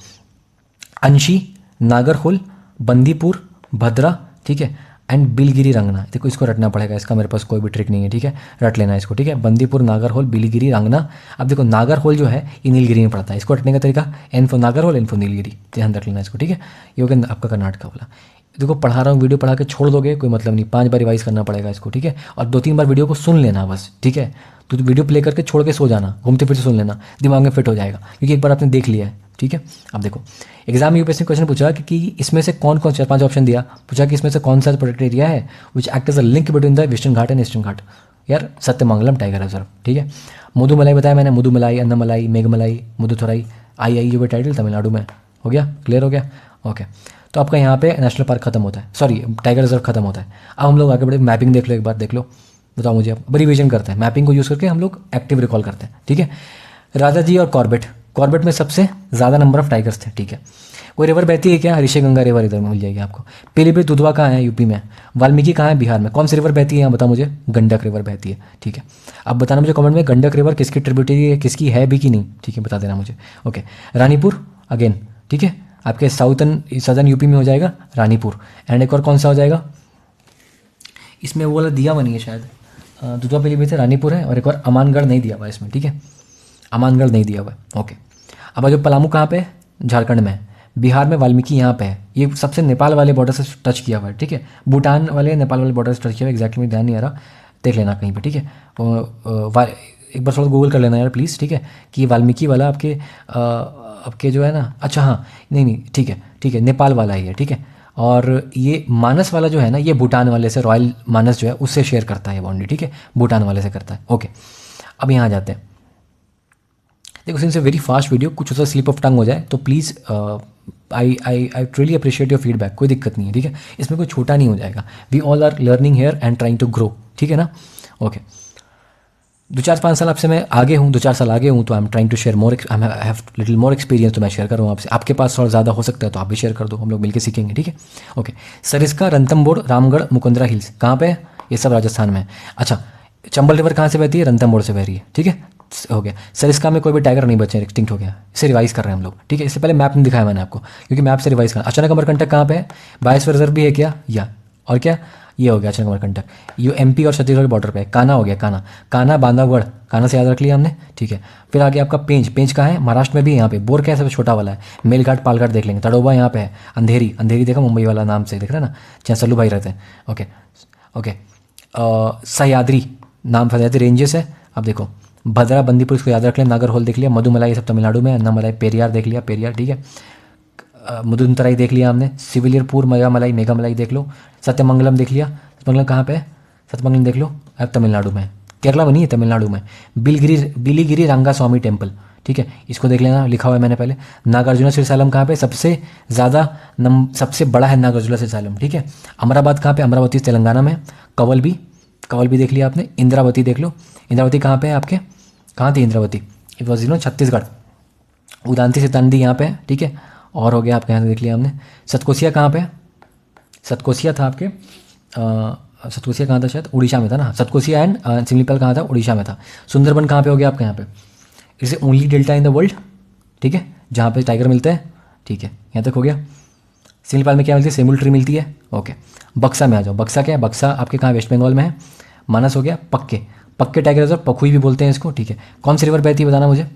अंशी, नागरहोल, बंदीपुर, भद्रा, ठीक है, एंड बिलगिरी रंगना। देखो इसको रटना पड़ेगा, इसका मेरे पास कोई भी ट्रिक नहीं है, ठीक है, रट लेना इसको, ठीक है। बंदीपुर, नागरहोल, बिलगिरी, रंगना। अब देखो नागरहोल जो है ये नीलगिरी में पड़ता है, इसको रटने का तरीका N for Nagarhole, N for Nilgiri, ध्यान रख लेना इसको, ठीक है। ये हो गया आपका कर्नाटका वाला। देखो पढ़ा रहा हूँ, वीडियो पढ़ा के छोड़ दोगे कोई मतलब नहीं, 5 बार रिवाइज करना पड़ेगा इसको, ठीक है। और 2-3 बार वीडियो को सुन लेना बस, ठीक है। तो वीडियो प्ले करके छोड़ के सो जाना, घूमते फिरते सुन लेना, दिमाग में फिट हो जाएगा, क्योंकि एक बार आपने देख लिया है, ठीक है। अब देखो एग्जाम में UPSC क्वेश्चन पूछा कि इसमें से कौन कौन, 4-5 ऑप्शन दिया, पूछा कि इसमें से कौन सा प्रोटेक्टेड एरिया है which act as a link between the western Ghat and eastern Ghat. यार सत्यमंगलम टाइगर रिजर्व, ठीक है। मुदुमलाई बताया मैंने, मुदुमलाई, अन्नमलाई, मेघमलाई, मुदुथुराई, आई जो भी टाइटल तमिलनाडु में हो गया, क्लियर हो गया, ओके। तो आपका यहाँ पे नेशनल पार्क खत्म होता है, सॉरी टाइगर रिजर्व खत्म होता है। अब हम लोग आगे बढ़े, मैपिंग देख लो एक बार, देख लो, बताओ मुझे। अब रिवीजन करते हैं, मैपिंग को यूज़ करके हम लोग एक्टिव रिकॉल करते हैं, ठीक है। राजा जी और कॉर्बेट में सबसे ज़्यादा नंबर ऑफ टाइगर्स थे, ठीक है। कोई रिवर बहती है क्या, ऋषिगंगा रिवर इधर में मिल जाएगी आपको। पीलीभीत दुधवा कहाँ है, यूपी में। वाल्मीकि कहाँ है, बिहार में। कौन सी रिवर बहती है यहाँ बताओ मुझे, गंडक रिवर बहती है, ठीक है। अब बताना मुझे कमेंट में गंडक रिवर किसकी ट्रिब्यूटरी है, किसकी है भी कि नहीं, ठीक है, बता देना मुझे, ओके। रानीपुर अगेन, ठीक है, आपके सदर्न यूपी में हो जाएगा रानीपुर। एंड एक और कौन सा हो जाएगा, इसमें वो वाला दिया हुआ नहीं है शायद, दुधवा पीलीभीत है, रानीपुर है, और एक और अमानगढ़ नहीं दिया हुआ इसमें, ठीक है, अमानगढ़ नहीं दिया हुआ है, ओके। अब जो पलामू कहाँ पे है, झारखंड में। बिहार में वाल्मीकि यहाँ पे है, ये सबसे नेपाल वाले बॉर्डर से टच किया हुआ है, ठीक है। भूटान वाले नेपाल वाले बॉर्डर से टच किया हुआ है, एग्जैक्टली मुझे ध्यान नहीं आ रहा, देख लेना कहीं पे, ठीक है। एक बार थोड़ा गूगल कर लेना यार प्लीज़, ठीक है, कि वाल्मीकि वाला आपके जो है ना, अच्छा हाँ, नहीं ठीक है, नेपाल वाला ही है, ठीक है। और ये मानस वाला जो है ना, ये भूटान वाले से, रॉयल मानस जो है उससे शेयर करता है ये बाउंड्री, ठीक है, भूटान वाले से करता है, ओके। अब यहाँ जाते हैं, देखो since a very fast video, कुछ उसका स्लिप ऑफ टंग हो जाए तो please I really appreciate your feedback, कोई दिक्कत नहीं है, ठीक है। इसमें कोई छोटा नहीं हो जाएगा, we all are learning here and trying to grow, ठीक है ना, ओके। 2-4-5 साल आपसे मैं आगे हूँ, 2-4 साल आगे हूँ, तो I am trying to share more, I have little more experience, तो मैं शेयर कर रहा हूँ आपसे। आपके पास थोड़ा ज़्यादा हो सकता है तो आप भी शेयर कर दो, हम लोग मिलकर सीखेंगे, ठीक है, ओके। सरिस्का, रणथंबोर, रामगढ़, मुकुंदरा हिल्स कहाँ पे है, ये सब राजस्थान में है। अच्छा, चंबल रिवर कहाँ से बहती है, रणथंबोर से बह रही है, ठीक है, हो गया। सरिस्का में कोई भी टाइगर नहीं बचे, एक्सटिंक्ट हो गया, इसे रिवाइज कर रहे हैं हम लोग, ठीक है। इससे पहले मैप नहीं दिखाया मैंने आपको, क्योंकि मैप से रिवाइज करना। अचानक अमरकंटक कहाँ पे है, बायोस्फीयर रिजर्व भी है क्या, या और क्या, ये हो गया अचानक अमरकंटक, ये MP और छत्तीसगढ़ बॉर्डर पे है। काना हो गया, काना बांधवगढ़, काना से याद रख लिया हमने, ठीक है। फिर आगे आपका पेंच कहाँ है, महाराष्ट्र में भी, यहाँ पे बोर क्या है सबसे छोटा वाला है, मेलघाट पालघाट देख लेंगे। तड़ोबा यहाँ पे है, अंधेरी देखा, मुंबई वाला नाम से दिख रहा है ना, जहाँ सल्लू भाई रहते हैं, ओके। सह्याद्री, नाम सह्याद्री रेंजेस है। अब देखो भद्रा, बंदीपुर, इसको याद रख लें। नागरहोल देख लिया, मधुमलाई ये सब तमिलनाडु में, अन्नामलाई, पेरियार देख लिया, पेरियार, ठीक है। मुदुनतराई देख लिया हमने, सिविलियरपुर, मेघामलाई देख लो। सत्यमंगलम देख लिया, सत्यमंगलम कहाँ पे है, सत्यमंगलम देख लो, अब तमिलनाडु में, केरला में नहीं है, तमिलनाडु में। बिलीगिरी रंगा स्वामी टेम्पल, ठीक है, इसको देख लेना, लिखा हुआ है मैंने पहले। नागार्जुना श्रीशैलम कहाँ पे, सबसे ज़्यादा सबसे बड़ा है नागार्जुना श्रीशैलम, ठीक है। अमराबाद कहाँ पे, अमरावती तेलंगाना में। कवल भी देख लिया आपने। इंद्रावती देख लो, इंद्रावती कहाँ पे है आपके, कहाँ थी इंद्रावती, इट वॉज छत्तीसगढ़। उदांती से तंदी यहाँ पे है, ठीक है। और हो गया आपके यहाँ देख लिया हमने। सतकोसिया कहाँ पे, सतकोसिया था आपके, सतकोसिया कहाँ था, शायद उड़ीसा में था ना, सतकोसिया एंड सिमलीपाल कहाँ था, उड़ीसा में था। सुंदरबन कहाँ पे हो गया आपके यहाँ पे, it's only delta in the world, ठीक है, जहाँ पे टाइगर मिलते हैं, ठीक है, यहाँ तक हो गया। सिमलीपाल में क्या मिलती है, सेमुल ट्री मिलती है, ओके। बक्सा में आ जाओ, बक्सा क्या है, बक्सा आपके कहाँ, वेस्ट बंगाल में है। मानस हो गया, पक्के टाइगर रिजर्व, पखुई भी बोलते हैं इसको, ठीक है। कौन सी रिवर बहती है बताना मुझे,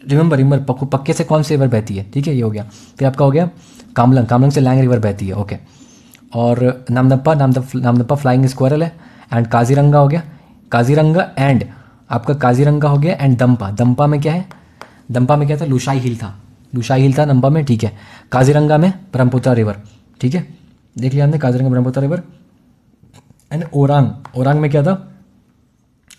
रिमेंबर पक्के से कौन सी रिवर बहती है, ठीक है, ये हो गया। फिर आपका हो गया कामलंग से लैंग रिवर बहती है, ओके। और नामदप्पा फ्लाइंग स्क्वायरल है। एंड काजीरंगा हो गया, काजीरंगा एंड आपका काजीरंगा हो गया। एंड दंपा में क्या है, दंपा में क्या था, लुशाई हिल था, लुशाई हिल था नंबा में, ठीक है। काजीरंगा में ब्रह्मपुत्र रिवर, ठीक है, देख लिया हमने काजीरंगा ब्रह्मपुत्र रिवर। एंड ओरांग, ओरांग में क्या था,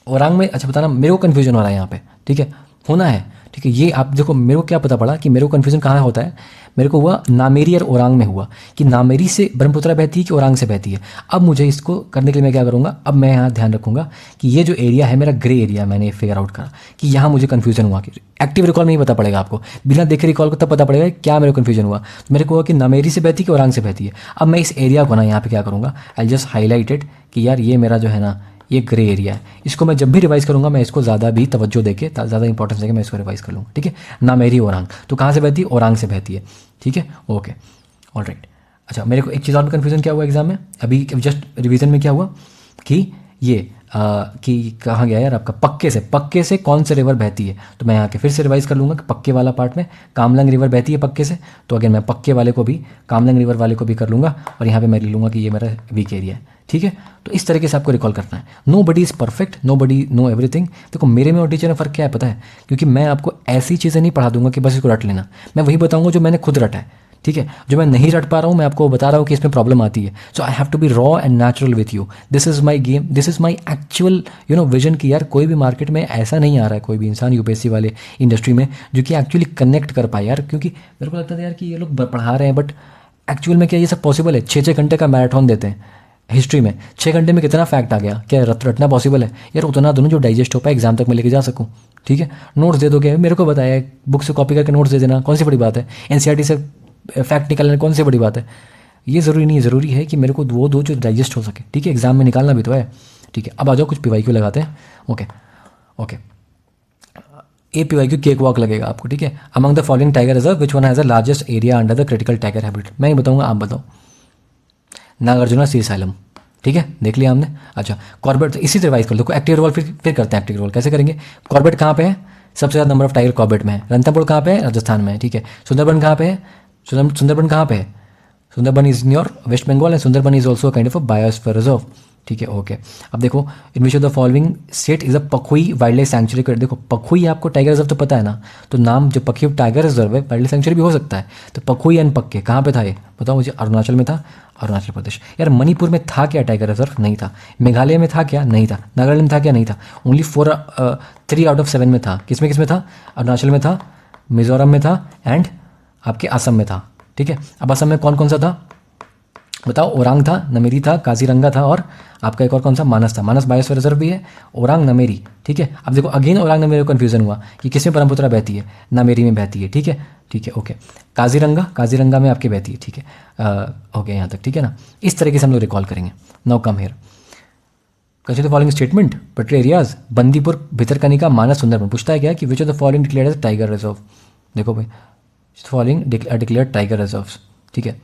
ओरांग में, अच्छा बताना, मेरे को कन्फ्यूजन हो रहा है यहाँ पे, ठीक है, होना है, ठीक है। ये आप देखो, मेरे को क्या पता पड़ा कि मेरे को कन्फ्यूजन कहाँ होता है, मेरे को हुआ नामेरी और ओरांग में हुआ कि नामेरी से ब्रह्मपुत्र बहती है कि ओरांग से बहती है। अब मुझे इसको करने के लिए मैं क्या करूँगा, अब मैं यहाँ ध्यान रखूँगा कि ये जो एरिया है मेरा ग्रे एरिया, मैंने फिगर आउट करा कि यहाँ मुझे कन्फ्यूजन हुआ कि एक्टिव रिकॉल में ही पता पड़ेगा आपको, बिना देखे रिकॉल को तब पता पड़ेगा क्या मेरे को कन्फ्यूजन हुआ। तो मेरे को हुआ कि नामेरी से बहती है कि ओरांग से बहती है। अब मैं इस एरिया को ना यहाँ पे क्या करूँगा, आई जस्ट हाईलाइटेड कि यार ये मेरा जो है ना ये ग्रे एरिया है, इसको मैं जब भी रिवाइज करूंगा मैं इसको ज़्यादा भी तवज्जो देके, ज़्यादा इंपॉर्टेंस देके मैं इसको रिवाइज कर लूँगा, ठीक है। नामेरी ओरांग, तो कहाँ से बहती है, ओरांग से बहती है, ठीक है, ओके, ऑलराइट। अच्छा, मेरे को एक चीज़ और कन्फ्यूजन क्या हुआ एग्जाम में, अभी जस्ट रिवीजन में क्या हुआ कि ये कि कहाँ गया यार आपका, पक्के से कौन से रिवर बहती है। तो मैं यहाँ के फिर से रिवाइज कर लूँगा कि पक्के वाला पार्ट में कामलंग रिवर बहती है पक्के से, तो अगर मैं पक्के वाले को भी, कामलंग रिवर वाले को भी कर लूँगा, और यहाँ पे मैं ले लूँगा कि ये मेरा वीक एरिया है, ठीक है। तो इस तरीके से आपको रिकॉल करना है। Nobody is perfect, nobody know everything. देखो मेरे में और टीचर में फ़र्क क्या है पता है, क्योंकि मैं आपको ऐसी चीज़ें नहीं पढ़ा दूंगा कि बस इसको रट लेना, मैं वही बताऊँगा जो मैंने खुद रटा है, ठीक है। जो मैं नहीं रट पा रहा हूँ मैं आपको बता रहा हूँ कि इसमें प्रॉब्लम आती है। So I have to be raw and natural with you, this is my game, this is my actual vision कि यार कोई भी मार्केट में ऐसा नहीं आ रहा है, कोई भी इंसान यूपीएससी वाले इंडस्ट्री में जो कि एक्चुअली कनेक्ट कर पाए यार। क्योंकि मेरे को लगता था यार कि ये लोग पढ़ा रहे हैं, बट एक्चुअल में क्या ये सब पॉसिबल है? 6-6 घंटे का मैराथन देते हैं हिस्ट्री में, 6 घंटे में कितना फैक्ट आ गया, क्या रटना पॉसिबल है यार? उतना दोनों जो डाइजेस्ट हो पाए एग्जाम तक मैं लेके जा सकूँ, ठीक है। नोट्स दे दोगे, मेरे को बताया बुक से कॉपी करके नोट्स दे देना, कौन सी बड़ी बात है? एनसीईआरटी से फैक्ट निकालना कौन सी बड़ी बात है? ये ज़रूरी नहीं है, ज़रूरी है कि मेरे को वो दो जो डाइजेस्ट हो सके, ठीक है। एग्जाम में निकालना भी तो है, ठीक है। अब आ जाओ कुछ पीवाईक्यू लगाते हैं, ओके ओके। ए पीवाईक्यू केक वॉक लगेगा आपको, ठीक है। Among the following tiger reserve which one has the largest area under the critical tiger habit? मैं ही बताऊँगा, आप बताओ। नागार्जुना सी साइलम, ठीक है, देख लिया हमने। अच्छा, कॉर्बेट इसी से रिवाइज कर लो। एक्टिव रोल फिर करते हैं। एक्टिव रोल कैसे करेंगे? कॉर्बेट कहाँ पे है? सबसे ज़्यादा नंबर ऑफ टाइगर कॉर्बेट में है। रणथंभौर कहाँ पे है? राजस्थान में है, ठीक है। सुंदरबन कहाँ पे है? सुंदरबन कहाँ पे है? Sundarban is in your West Bengal and Sundarban is also kind of a biosphere reserve, ठीक है, ओके। अब देखो, in which of the following state is a Pakhui wild life sanctuary? देखो पखुई आपको टाइगर रिजर्व तो पता है ना, तो नाम जो पखुई टाइगर रिजर्व है वाइल्ड लाइफ सेंचुरी भी हो सकता है। तो पखुई एंड पक्के कहाँ पे था ये बताओ मुझे? अरुणाचल में था, अरुणाचल प्रदेश। यार मणिपुर में था क्या टाइगर रिजर्व? नहीं था। मेघालय में था क्या? नहीं था। नागालैंड में था क्या? नहीं था। ओनली 3 आउट ऑफ 7 में था। किस में था? अरुणाचल में था, मिजोरम में था एंड आपके असम में था, ठीक है। अब असम में कौन कौन सा था बताओ? ओरांग था, नमेरी था, काजीरंगा था और आपका एक और कौन सा? मानस था। मानस बायोस्फीयर रिजर्व भी है, ओरांग नमेरी, ठीक है। अब देखो अगेन ओरांग नमेरी को कन्फ्यूजन हुआ कि किसमें ब्रह्मपुत्र बहती है? नमेरी में बहती है, ठीक है, ठीक है, ओके। काजीरंगा में आपकी बहती है, ठीक है, ओके यहाँ तक, ठीक है ना। इस तरीके से हम लोग रिकॉल करेंगे। Now come here, consider the following statement, पटरी एरियाज, बंदीपुर, भितरकनिका, मानस, सुंदरबन। पूछता है क्या कि which of the following declared as tiger reserve? देखो भाई, फॉलोइंग डिक्लेयर्ड टाइगर रिजर्व्स, ठीक है।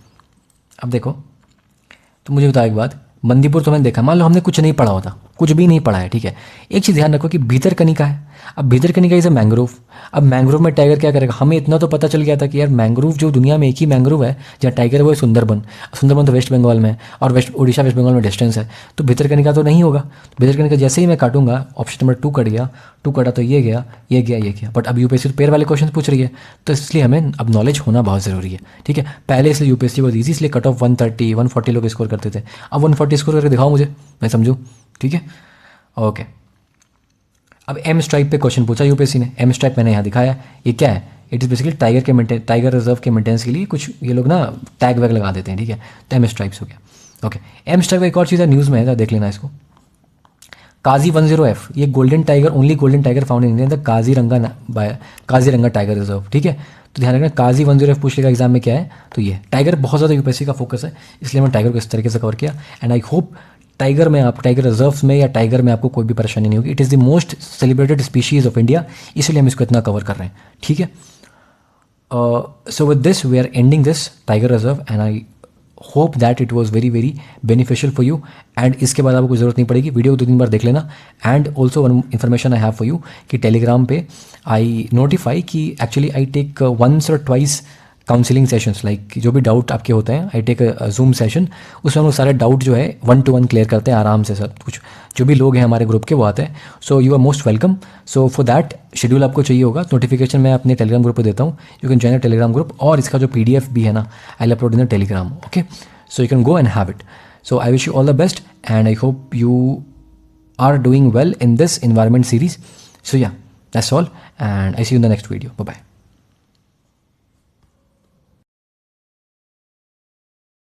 अब देखो, तो मुझे बताओ एक बात, बंदीपुर तो मैंने देखा, मान लो हमने कुछ नहीं पढ़ा होता, कुछ भी नहीं पढ़ा है, ठीक है। एक चीज़ ध्यान रखो कि भितरकनिका है। अब भितरकनिका इज अ मैंग्रोव। अब मैंग्रोव में टाइगर क्या करेगा? हमें इतना तो पता चल गया था कि यार मैंग्रोव जो दुनिया में एक ही मैंग्रोव है जहाँ टाइगर है वो है सुंदरबन। सुंदरबन तो वेस्ट बंगाल में है और उड़ीसा वेस्ट बंगाल में डिस्टेंस है, तो भितरकनिका तो नहीं होगा। भितरकनिका जैसे ही मैं काटूंगा, ऑप्शन नंबर 2 कट गया, 2 कटा तो ये गया, ये गया, ये गया। बट अब यूपीएससी तो पेयर वाले क्वेश्चन पूछ रही है, तो इसलिए हमें अब नॉलेज होना बहुत ज़रूरी है, ठीक है। पहले इसलिए यूपीएससी बहुत ईजी, इसलिए कट ऑफ 130 140 लोग स्कोर करते थे। अब 140 स्कोर करके दिखाओ मुझे, मैं समझूँ, ठीक है, ओके। अब एम स्ट्राइप पे क्वेश्चन पूछा यूपीएससी ने। एम स्ट्राइप मैंने यहाँ दिखाया, ये क्या है? It is basically tiger reserve के मेंटेनेंस के लिए कुछ ये लोग ना टैग वैग लगा देते हैं, ठीक है। तो एम स्ट्राइप्स हो गया, ओके। एम स्ट्राइप एक और चीज़ है, न्यूज़ में है, देख लेना इसको। काजी 10F, ये golden tiger, only golden tiger found in India, the Kaziranga tiger reserve, ठीक है। तो ध्यान रखना, काजी 10F पूछ लेगा एग्जाम में क्या है, तो ये टाइगर बहुत ज़्यादा यूपीएससी का फोकस है, इसलिए मैं टाइगर को इस तरीके से कवर किया। एंड आई होप टाइगर में आप टाइगर रिजर्व्स में या टाइगर में आपको कोई भी परेशानी नहीं होगी। It is the most celebrated species of India, इसलिए हम इसको इतना कवर कर रहे हैं, ठीक है। So with this we are ending this tiger reserve and I hope that it was very very beneficial for you. And इसके बाद आपको ज़रूरत नहीं पड़ेगी, वीडियो 2-3 बार देख लेना। And also one information I have for you कि टेलीग्राम पे आई नोटिफाई कि एक्चुअली आई टेक वंस और ट्वाइस काउंसलिंग सेशंस, लाइक जो भी डाउट आपके होते हैं, आई टेक जूम सेशन, उसमें हम लोग सारे डाउट जो है 1-to-1 क्लियर करते हैं आराम से, सब कुछ जो भी लोग हैं हमारे ग्रुप के वो आते हैं. So you are most welcome. So for that schedule आपको चाहिए होगा, नोटिफिकेशन मैं अपने टेलीग्राम ग्रुप पर देता हूँ. You can join the Telegram group, और इसका जो PDF भी है ना, I will upload in the Telegram. Okay, so you can go and have it. So I wish you all the best, and I hope you are doing well in this environment series. So yeah, that's all, and I see you in the next video. Bye bye.